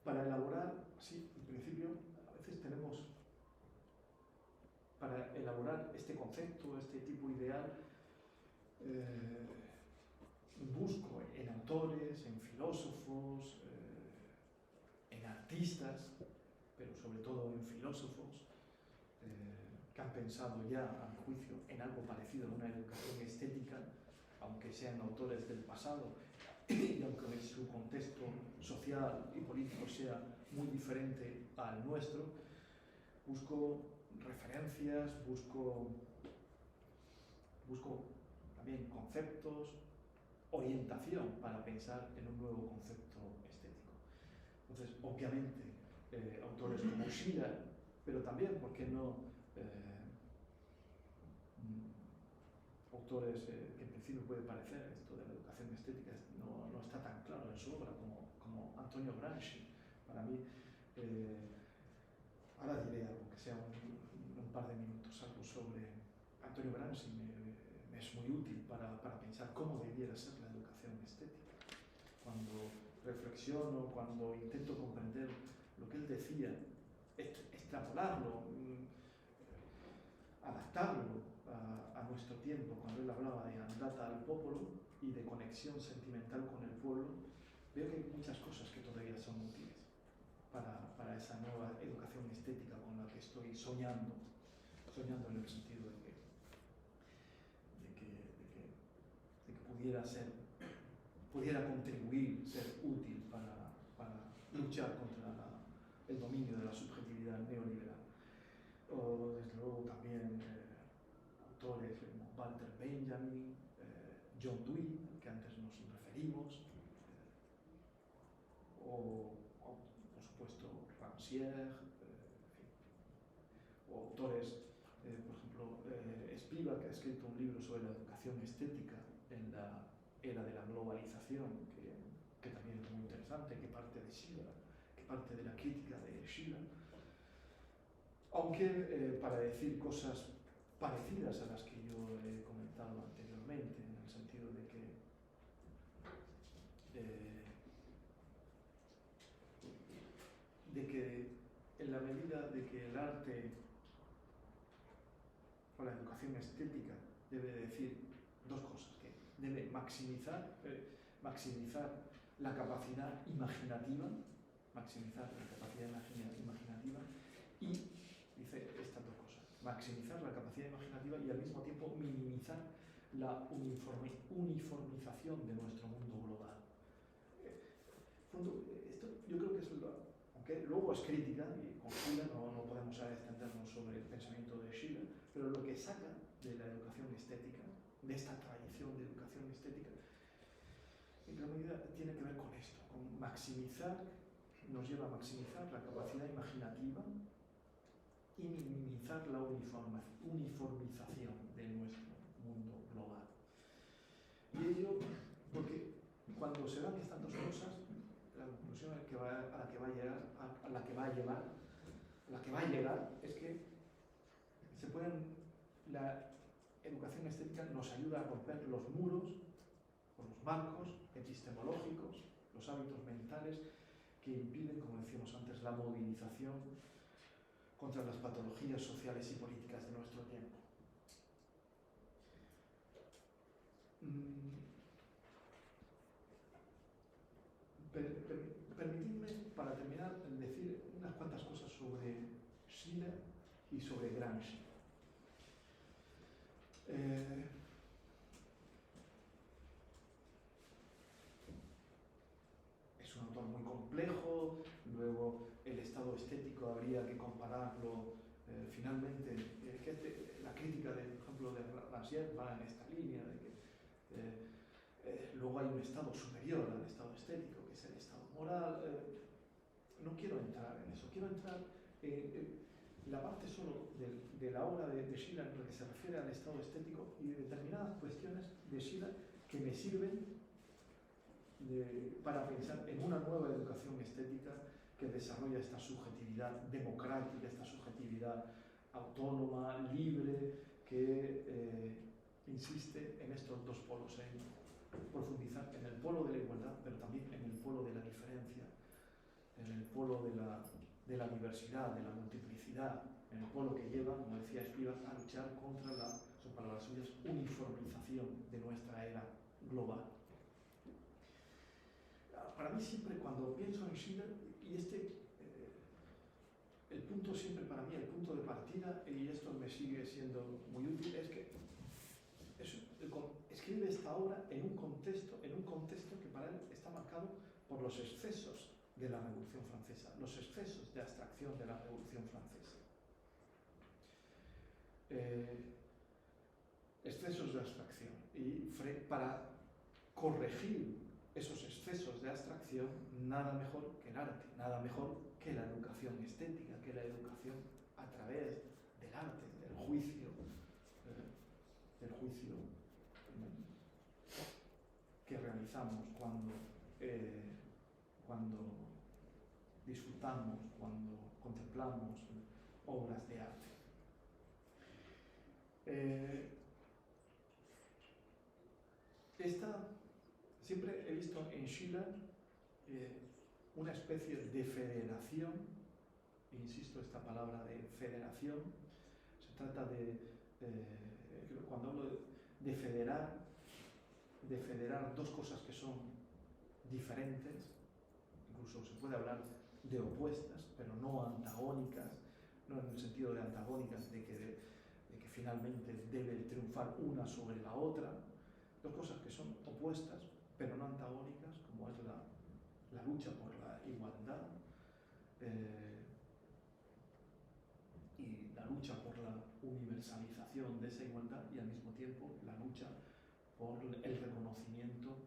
Para elaborar, sí, en principio, a veces para elaborar este concepto, este tipo ideal, busco en autores, en filósofos, en artistas, pero sobre todo en filósofos, que han pensado ya, a mi juicio, en algo parecido a una educación estética, aunque sean autores del pasado, y aunque su contexto social y político sea muy diferente al nuestro. Busco referencias, busco también conceptos, orientación para pensar en un nuevo concepto estético. Entonces, obviamente, autores como Schiller, pero también, ¿por qué no?, autores que en principio puede parecer, esto de la educación estética no está tan claro en su obra, como Antonio Gramsci. Para mí, ahora diré algo que sea un par de minutos, algo sobre Antonio Gramsci. Me es muy útil para pensar cómo debiera ser la educación estética. Cuando reflexiono, cuando intento comprender lo que él decía, extrapolarlo, adaptarlo a nuestro tiempo, cuando él hablaba de andata al popolo y de conexión sentimental con el pueblo, veo que hay muchas cosas que todavía son útiles para esa nueva educación estética con la que estoy soñando en el sentido de que pudiera contribuir, ser útil para luchar contra el dominio de la subjetividad neoliberal. O desde luego también autores como Walter Benjamin, John Dewey, que antes nos referimos, o por supuesto Rancière, o autores, por ejemplo, Spivak, que ha escrito un libro sobre la educación estética en la era de la globalización, que también es muy interesante, que parte de Schiller, que parte de la crítica de Schiller, aunque para decir cosas parecidas a las que yo he comentado anteriormente, en el sentido de que en la medida de que el arte o la educación estética debe decir dos cosas, que debe maximizar la capacidad imaginativa, y dice estas dos cosas, maximizar la capacidad imaginativa y al mismo tiempo minimizar la uniformización de nuestro mundo global. Esto yo creo que es aunque luego es crítica, y con Schiller no podemos extendernos sobre el pensamiento de Schiller, pero lo que saca de la educación estética, de esta tradición de educación estética, en gran medida tiene que ver con esto, con maximizar, nos lleva a maximizar la capacidad imaginativa y minimizar la uniformización de nuestro mundo global. Y ello, porque cuando se dan estas dos cosas, la conclusión a la que va a llegar es que la educación estética nos ayuda a romper los muros o los marcos epistemológicos, los hábitos mentales que impiden, como decíamos antes, la movilización contra las patologías sociales y políticas de nuestro tiempo. Permitidme, para terminar, decir unas cuantas cosas sobre Schiller y sobre Gramsci. Es un autor muy complejo, luego el estado estético habría que compararlo finalmente, la crítica, por ejemplo, de Rancière va en esta línea, de que luego hay un estado superior al estado estético, que es el estado moral. No quiero entrar en eso, quiero entrar en la parte solo de la obra de Schiller en la que se refiere al estado estético y de determinadas cuestiones de Schiller que me sirven para pensar en una nueva educación estética que desarrolla esta subjetividad democrática, esta subjetividad autónoma, libre, que insiste en estos dos polos, en profundizar en el polo de la igualdad, pero también en el polo de la diferencia, en el polo de la diversidad, de la multiplicidad, en el polo que lleva, como decía Spivak, a luchar contra son palabras suyas, uniformización de nuestra era global. Para mí siempre, cuando pienso en Schiller, y el punto siempre para mí, el punto de partida, y esto me sigue siendo muy útil, es que escribe esta obra en un contexto que para él está marcado por los excesos de la Revolución Francesa, los excesos de abstracción de la Revolución Francesa. Excesos de abstracción. Y para corregir esos excesos de abstracción, nada mejor que el arte, nada mejor que la educación estética, que la educación a través del arte, del juicio que realizamos cuando disfrutamos, cuando contemplamos obras de arte. Siempre he visto en Schiller una especie de federación, insisto, esta palabra de federación, se trata de, cuando hablo de federar dos cosas que son diferentes, incluso se puede hablar de opuestas, pero no antagónicas, no en el sentido de antagónicas, de que finalmente debe triunfar una sobre la otra, dos cosas que son opuestas, pero no antagónicas, como es la lucha por la igualdad y la lucha por la universalización de esa igualdad, y al mismo tiempo la lucha por el reconocimiento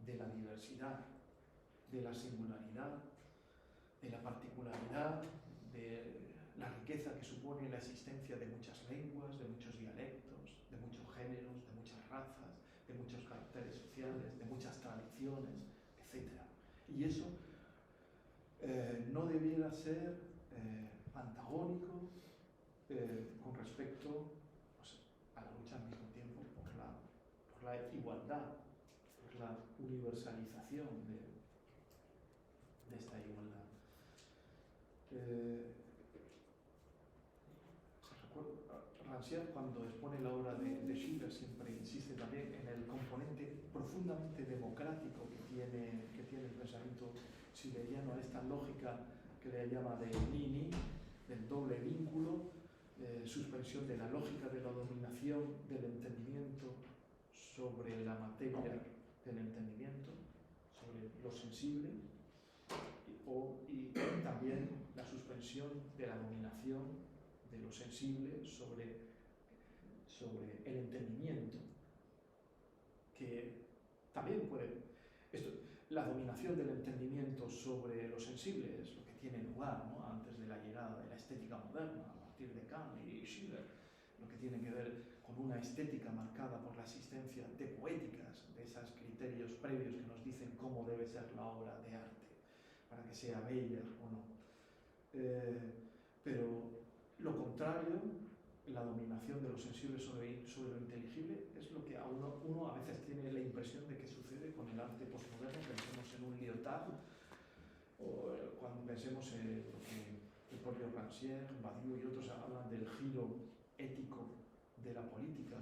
de la diversidad, de la singularidad, de la particularidad, de la riqueza que supone la existencia de muchas lenguas, de muchos dialectos, de muchos géneros, de muchas razas, de muchos caracteres sociales, de muchas tradiciones, etc. Y eso no debiera ser antagónico con respecto, pues, a la lucha al mismo tiempo por la igualdad, por la universalización de esta igualdad. Rancière, cuando expone la obra de Schiller, siempre insiste también en el componente profundamente democrático que tiene el pensamiento schilleriano, a esta lógica que le llama de ni-ni, del doble vínculo, suspensión de la lógica de la dominación del entendimiento sobre la materia del entendimiento, sobre lo sensible, y también la suspensión de la dominación de lo sensible sobre el entendimiento, que también la dominación del entendimiento sobre lo sensible es lo que tiene lugar, ¿no?, antes de la llegada de la estética moderna, a partir de Kant y Schiller, lo que tiene que ver con una estética marcada por la existencia de poéticas, de esos criterios previos que nos dicen cómo debe ser la obra de arte, para que sea bella o no. Pero lo contrario, la dominación de lo sensible sobre lo inteligible, es lo que uno a veces tiene la impresión de que sucede con el arte postmoderno. Pensemos en un Lyotard, o cuando pensemos en lo que el propio Rancière, Badiou y otros hablan del giro ético de la política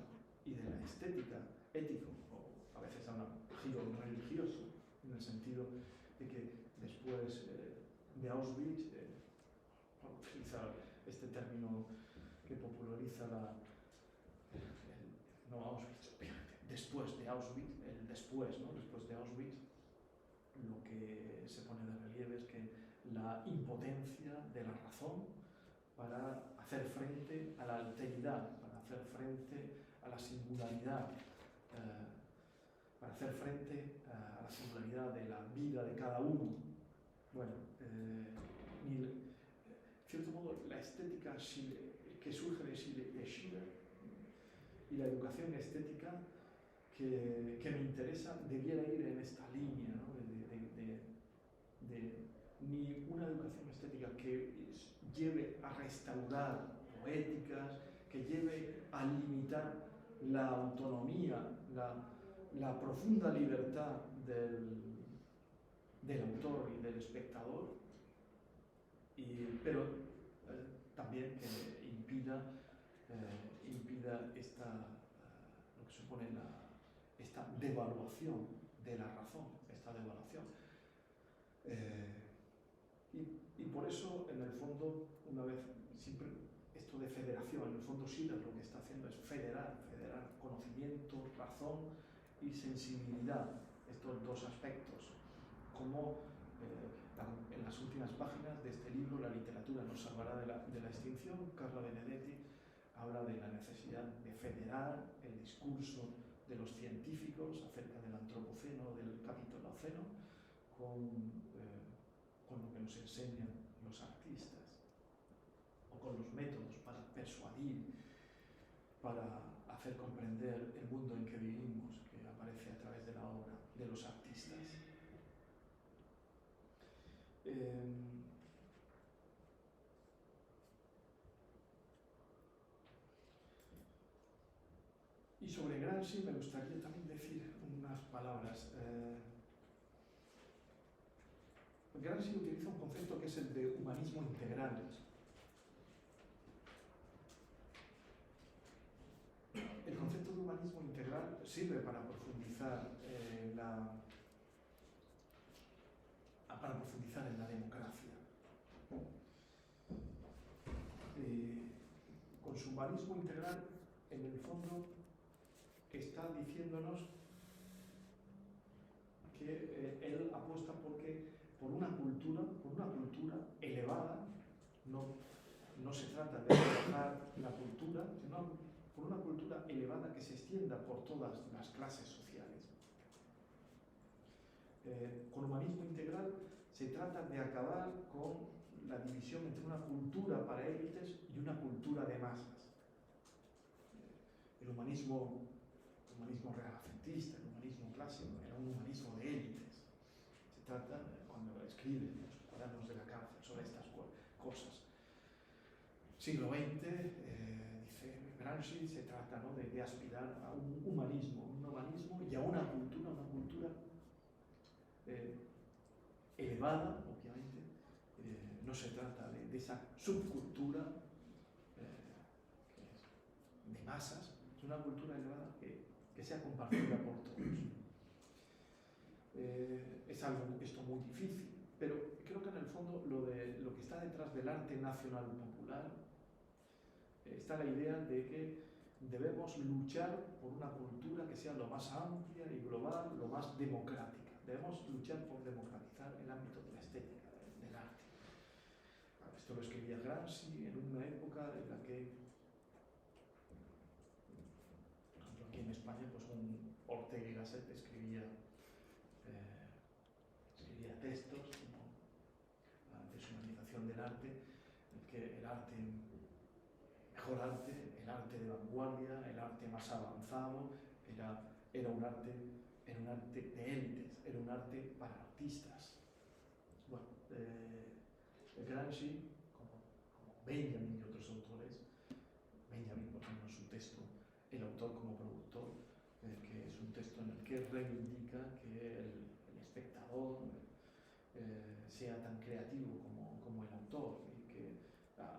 y de la estética, ético, o a veces hablan giro religioso, en el sentido de que después de Auschwitz, por utilizar este término que populariza no Auschwitz, obviamente, después de Auschwitz, después de Auschwitz, lo que se pone de relieve es que la impotencia de la razón para hacer frente a la alteridad, para hacer frente a la singularidad, para hacer frente a la singularidad de la vida de cada uno. Bueno, en cierto modo, la estética que surge de Schiller y la educación estética que me interesa debiera ir en esta línea, ¿no?, de ni una educación estética que lleve a restaurar poéticas, que lleve a limitar la autonomía, la profunda libertad del autor y del espectador, pero también que impida lo que supone esta devaluación de la razón, esta devaluación. Y por eso, en el fondo, una vez, siempre esto de federación, en el fondo Schiller lo que está haciendo es federar conocimiento, razón y sensibilidad, estos dos aspectos, como en las últimas páginas de este libro, La literatura nos salvará de la extinción, Carla Benedetti habla de la necesidad de federar el discurso de los científicos acerca del antropoceno, del capitoloceno, con lo que nos enseñan los artistas, o con los métodos para persuadir, para hacer comprender el mundo en que vivimos, que aparece a través de la obra de los artistas. Y sobre Gramsci me gustaría también decir unas palabras. Gramsci utiliza un concepto que es el de humanismo integral. El concepto de humanismo integral sirve para profundizar en la democracia. Con su humanismo integral, en el fondo, está diciéndonos que él apuesta por una cultura elevada. No se trata de elevar la cultura, sino por una cultura elevada que se extienda por todas las clases sociales. Con humanismo integral se trata de acabar con la división entre una cultura para élites y una cultura de masas. El humanismo renacentista, el humanismo clásico, era un humanismo de élites. Se trata, cuando escribe en los cuadernos de la cárcel sobre estas cosas. Siglo XX, dice Gramsci, se trata, ¿no?, de aspirar a un humanismo y a una cultura elevada, obviamente. No se trata de esa subcultura de masas, es una cultura elevada que sea compartida por todos. Es esto muy difícil, pero creo que en el fondo lo que está detrás del arte nacional popular está la idea de que debemos luchar por una cultura que sea lo más amplia y global, lo más democrática. Debemos luchar por democratizar el ámbito de la estética, del arte. Esto lo escribía Gramsci en una época en la que, por ejemplo, aquí en España, pues un Ortega y Gasset escribía textos como la deshumanización del arte, que el arte, mejor arte, el arte de vanguardia, el arte más avanzado, era un arte de élites, era un arte para artistas. Bueno, Gramsci, como Benjamin y otros autores, Benjamin, por ejemplo, en su texto El autor como productor, que es un texto en el que reivindica que el espectador sea tan creativo como el autor, y que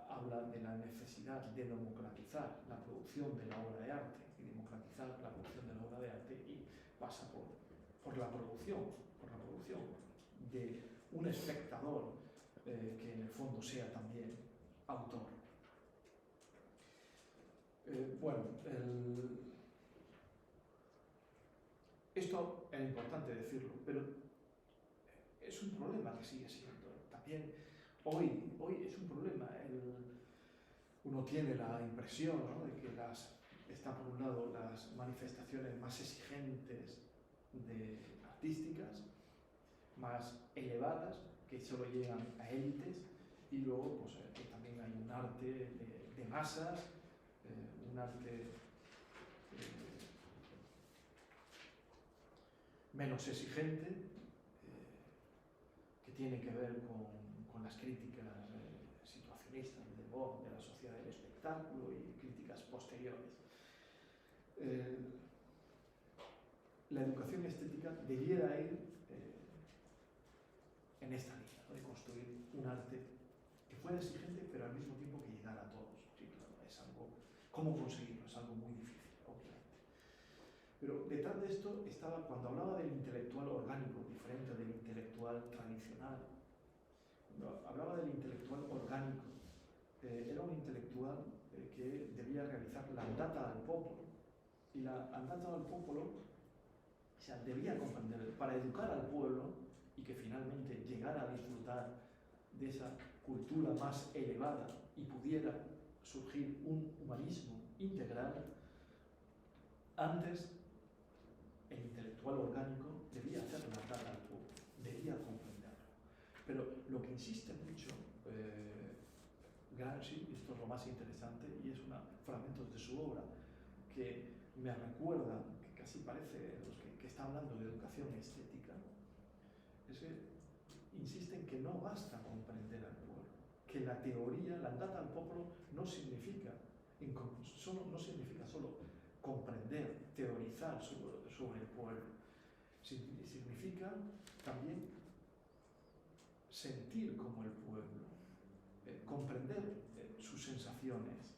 habla de la necesidad de democratizar la producción de la obra de arte, y democratizar la producción de la obra de arte y pasa por la producción de un espectador que en el fondo sea también autor. Esto era importante decirlo, pero es un problema que sigue siendo. También hoy es un problema. Uno tiene la impresión, ¿no?, de que están por un lado las manifestaciones más exigentes artísticas, más elevadas, que solo llegan a élites, y luego pues, que también hay un arte de masas, un arte menos exigente, que tiene que ver con las críticas situacionistas de Debord, de la sociedad del espectáculo, y críticas posteriores. La educación estética debiera ir en esta línea, ¿no?, de construir un arte que fuera exigente, pero al mismo tiempo que llegara a todos. Sí, claro, es algo, ¿cómo conseguirlo? Es algo muy difícil, obviamente. Pero detrás de esto estaba, cuando hablaba del intelectual orgánico, diferente del intelectual tradicional, cuando hablaba del intelectual orgánico, era un intelectual que debía realizar la andata al popolo. Y la andata al popolo, o sea, debía comprender, para educar al pueblo y que finalmente llegara a disfrutar de esa cultura más elevada y pudiera surgir un humanismo integral, antes el intelectual orgánico debía hacer la andata al pueblo, debía comprenderlo. Pero lo que insiste mucho Gramsci, y esto es lo más interesante, y es fragmentos de su obra que me recuerdan, que casi parece los que está hablando de educación estética, es que insisten que no basta comprender al pueblo, que la teoría, la andata al popolo, no significa solo comprender, teorizar sobre el pueblo, significa también sentir como el pueblo, comprender sus sensaciones,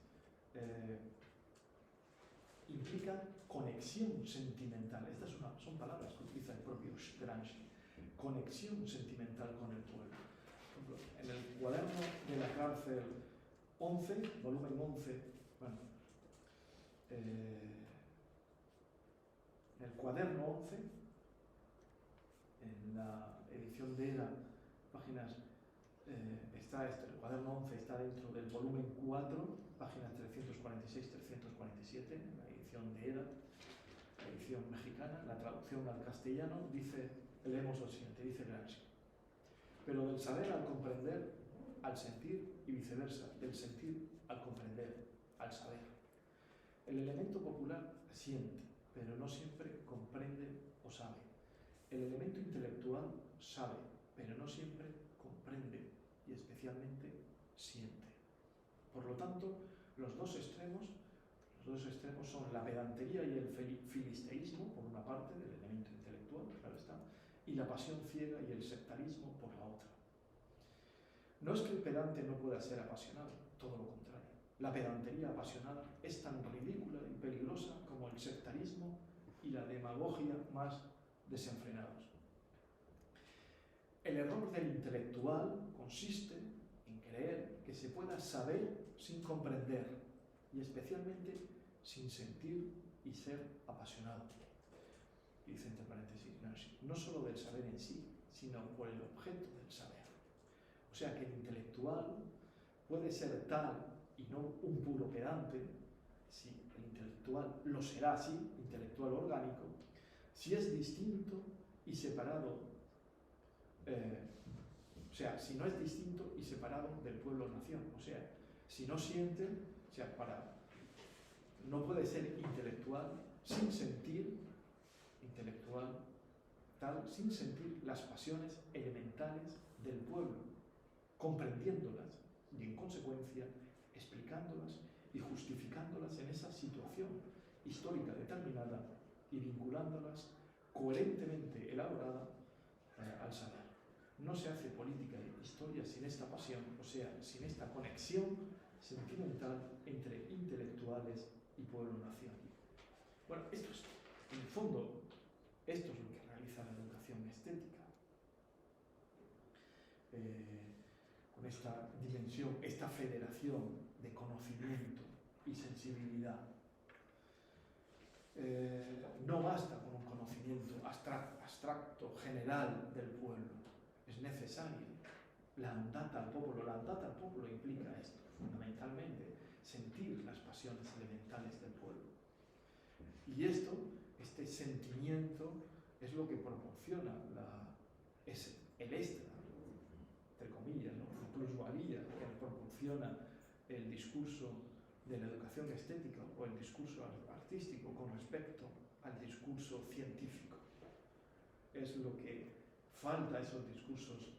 implica conexión sentimental. Estas son palabras que utiliza el propio Gramsci. Conexión sentimental con el pueblo. Por ejemplo, en el cuaderno de la cárcel 11, volumen 11, bueno, en el cuaderno 11, en la edición de ERA, páginas, el cuaderno 11 está dentro del volumen 4, páginas 346-347, en la edición de ERA, la edición mexicana, la traducción al castellano, leemos lo siguiente, dice Gramsci: pero del saber al comprender, al sentir y viceversa, del sentir al comprender, al saber. El elemento popular siente, pero no siempre comprende o sabe. El elemento intelectual sabe, pero no siempre comprende y especialmente siente. Por lo tanto, los dos extremos son la pedantería y el filisteísmo, por una parte, del elemento intelectual, claro está, y la pasión ciega y el sectarismo por la otra. No es que el pedante no pueda ser apasionado, todo lo contrario. La pedantería apasionada es tan ridícula y peligrosa como el sectarismo y la demagogia más desenfrenados. El error del intelectual consiste en creer que se pueda saber sin comprender y especialmente sin sentir y ser apasionado. Y dice entre paréntesis, no solo del saber en sí, sino por el objeto del saber. O sea que el intelectual puede ser tal y no un puro pedante, si el intelectual lo será así, intelectual orgánico, si es distinto y separado, si no es distinto y separado del pueblo-nación, o sea, si no siente, no puede ser intelectual sin sentir, intelectual tal, sin sentir las pasiones elementales del pueblo, comprendiéndolas y en consecuencia explicándolas y justificándolas en esa situación histórica determinada y vinculándolas coherentemente elaborada al saber. No se hace política y historia sin esta pasión, o sea, sin esta conexión sentimental entre intelectuales y pueblo-nación. Bueno, en el fondo, esto es lo que realiza la educación estética. Con esta dimensión, esta federación de conocimiento y sensibilidad. No basta con un conocimiento abstracto, general del pueblo. Es necesario la andata al popolo. La andata al popolo implica esto, fundamentalmente, sentir las pasiones elementales del pueblo. Y este sentimiento, es lo que proporciona el extra, entre comillas, ¿no? La plusvalía que proporciona el discurso de la educación estética o el discurso artístico con respecto al discurso científico. Es lo que falta a esos discursos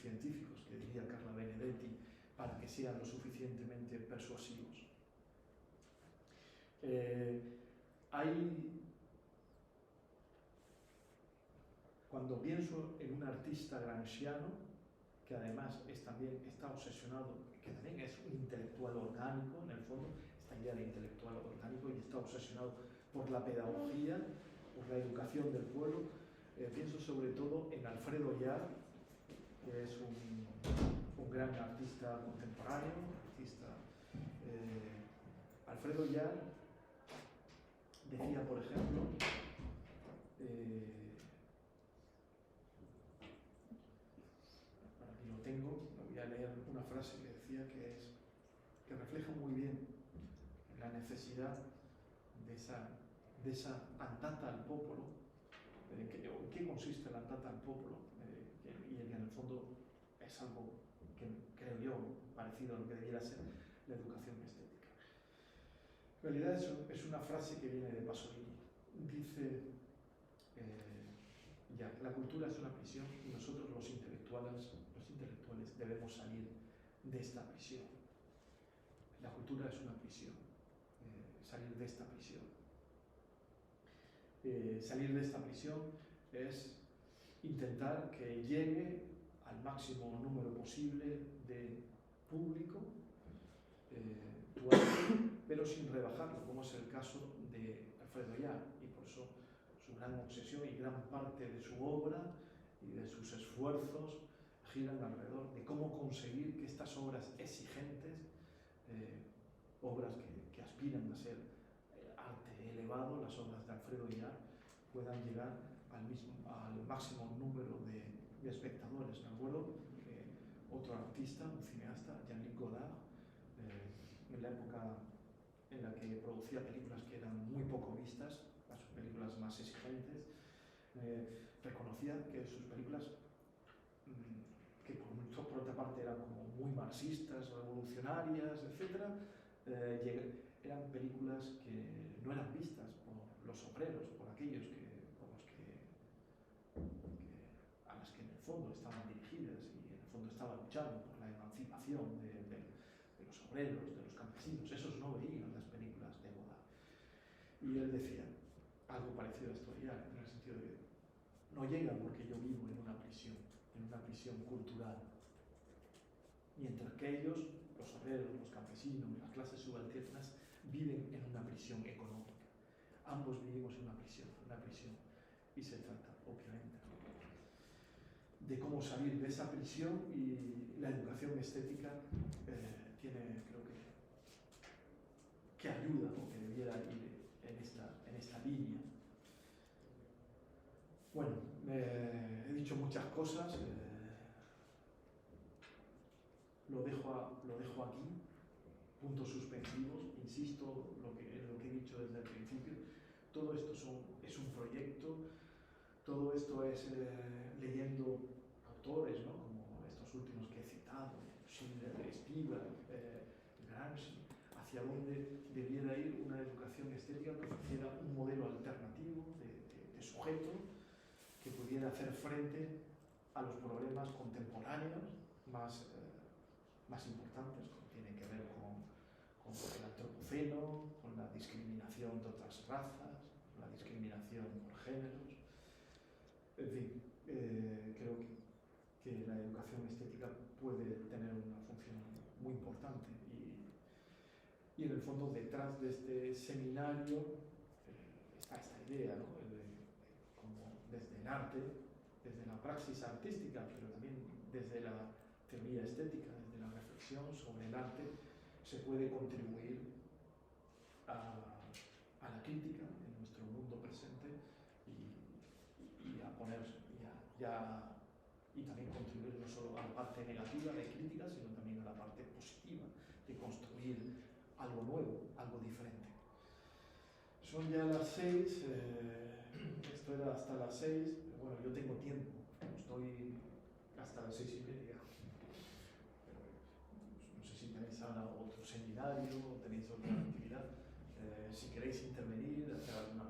científicos, que diría Carla Benedetti, para que sean lo suficientemente persuasivos. Cuando pienso en un artista gramsciano, que además también está obsesionado, que también es un intelectual orgánico, en el fondo, esta idea de intelectual orgánico, y está obsesionado por la pedagogía, por la educación del pueblo, pienso sobre todo en Alfredo Yar, que es un gran artista contemporáneo, Alfredo Yar decía, por ejemplo, aquí lo tengo, voy a leer una frase que decía que refleja muy bien la necesidad de esa andata al popolo. ¿En qué consiste la andata al popolo? Y en el fondo es algo que creo yo parecido a lo que debiera ser la educación estética. En realidad es una frase que viene de Pasolini. Dice, la cultura es una prisión y nosotros los intelectuales debemos salir de esta prisión. La cultura es una prisión, salir de esta prisión. Salir de esta prisión es intentar que llegue al máximo número posible de público, pero sin rebajarlo, como es el caso de Alfredo Yar, y por eso su gran obsesión y gran parte de su obra y de sus esfuerzos giran alrededor de cómo conseguir que estas obras exigentes, obras que aspiran a ser arte elevado, las obras de Alfredo Yar, puedan llegar al máximo número de espectadores. Me acuerdo que otro artista, un cineasta, Jean-Luc Godard, en la época en la que producía películas que eran muy poco vistas, las películas más exigentes, reconocía que sus películas, que por otra parte eran como muy marxistas, revolucionarias, etc., eran películas que no eran vistas por los obreros, por aquellos a las que en el fondo estaban dirigidas y en el fondo estaban luchando por la emancipación de los obreros, de los campesinos. Esos no veían las películas de Godard. Y él decía algo parecido a esto ya, en el sentido de que no llegan porque yo vivo en una prisión cultural, mientras que ellos, los obreros, los campesinos, las clases subalternas, viven en una prisión económica. Ambos vivimos en una prisión, y se trata, obviamente, de cómo salir de esa prisión, y la educación estética tiene, creo que ayuda, o que debiera ir en esta línea. Bueno, he dicho muchas cosas, lo dejo aquí, puntos suspensivos, insisto en lo que he dicho desde el principio. Todo esto es un proyecto, todo esto es leyendo autores, ¿no?, como estos últimos que he citado, Schiller, Spivak, Gramsci, hacia dónde debiera ir una educación estética que ofreciera un modelo alternativo de sujeto que pudiera hacer frente a los problemas contemporáneos más importantes, que tienen que ver con el antropoceno, con la discriminación de otras razas, con la discriminación por géneros. En fin, creo que la educación estética puede tener una función muy importante, y en el fondo detrás de este seminario está esta idea, ¿no?, como desde el arte, desde la praxis artística, pero también desde la teoría estética, desde la reflexión sobre el arte, se puede contribuir a la crítica en nuestro mundo presente, y a ponerse y también contribuir no solo a la parte negativa de crítica, sino también a la parte positiva de construir algo nuevo, algo diferente. Son ya las 6, esto era hasta las 6, pero bueno, yo tengo tiempo, estoy hasta las 6:30. No sé si tenéis ahora otro seminario o tenéis otra actividad. Si queréis intervenir, hacer alguna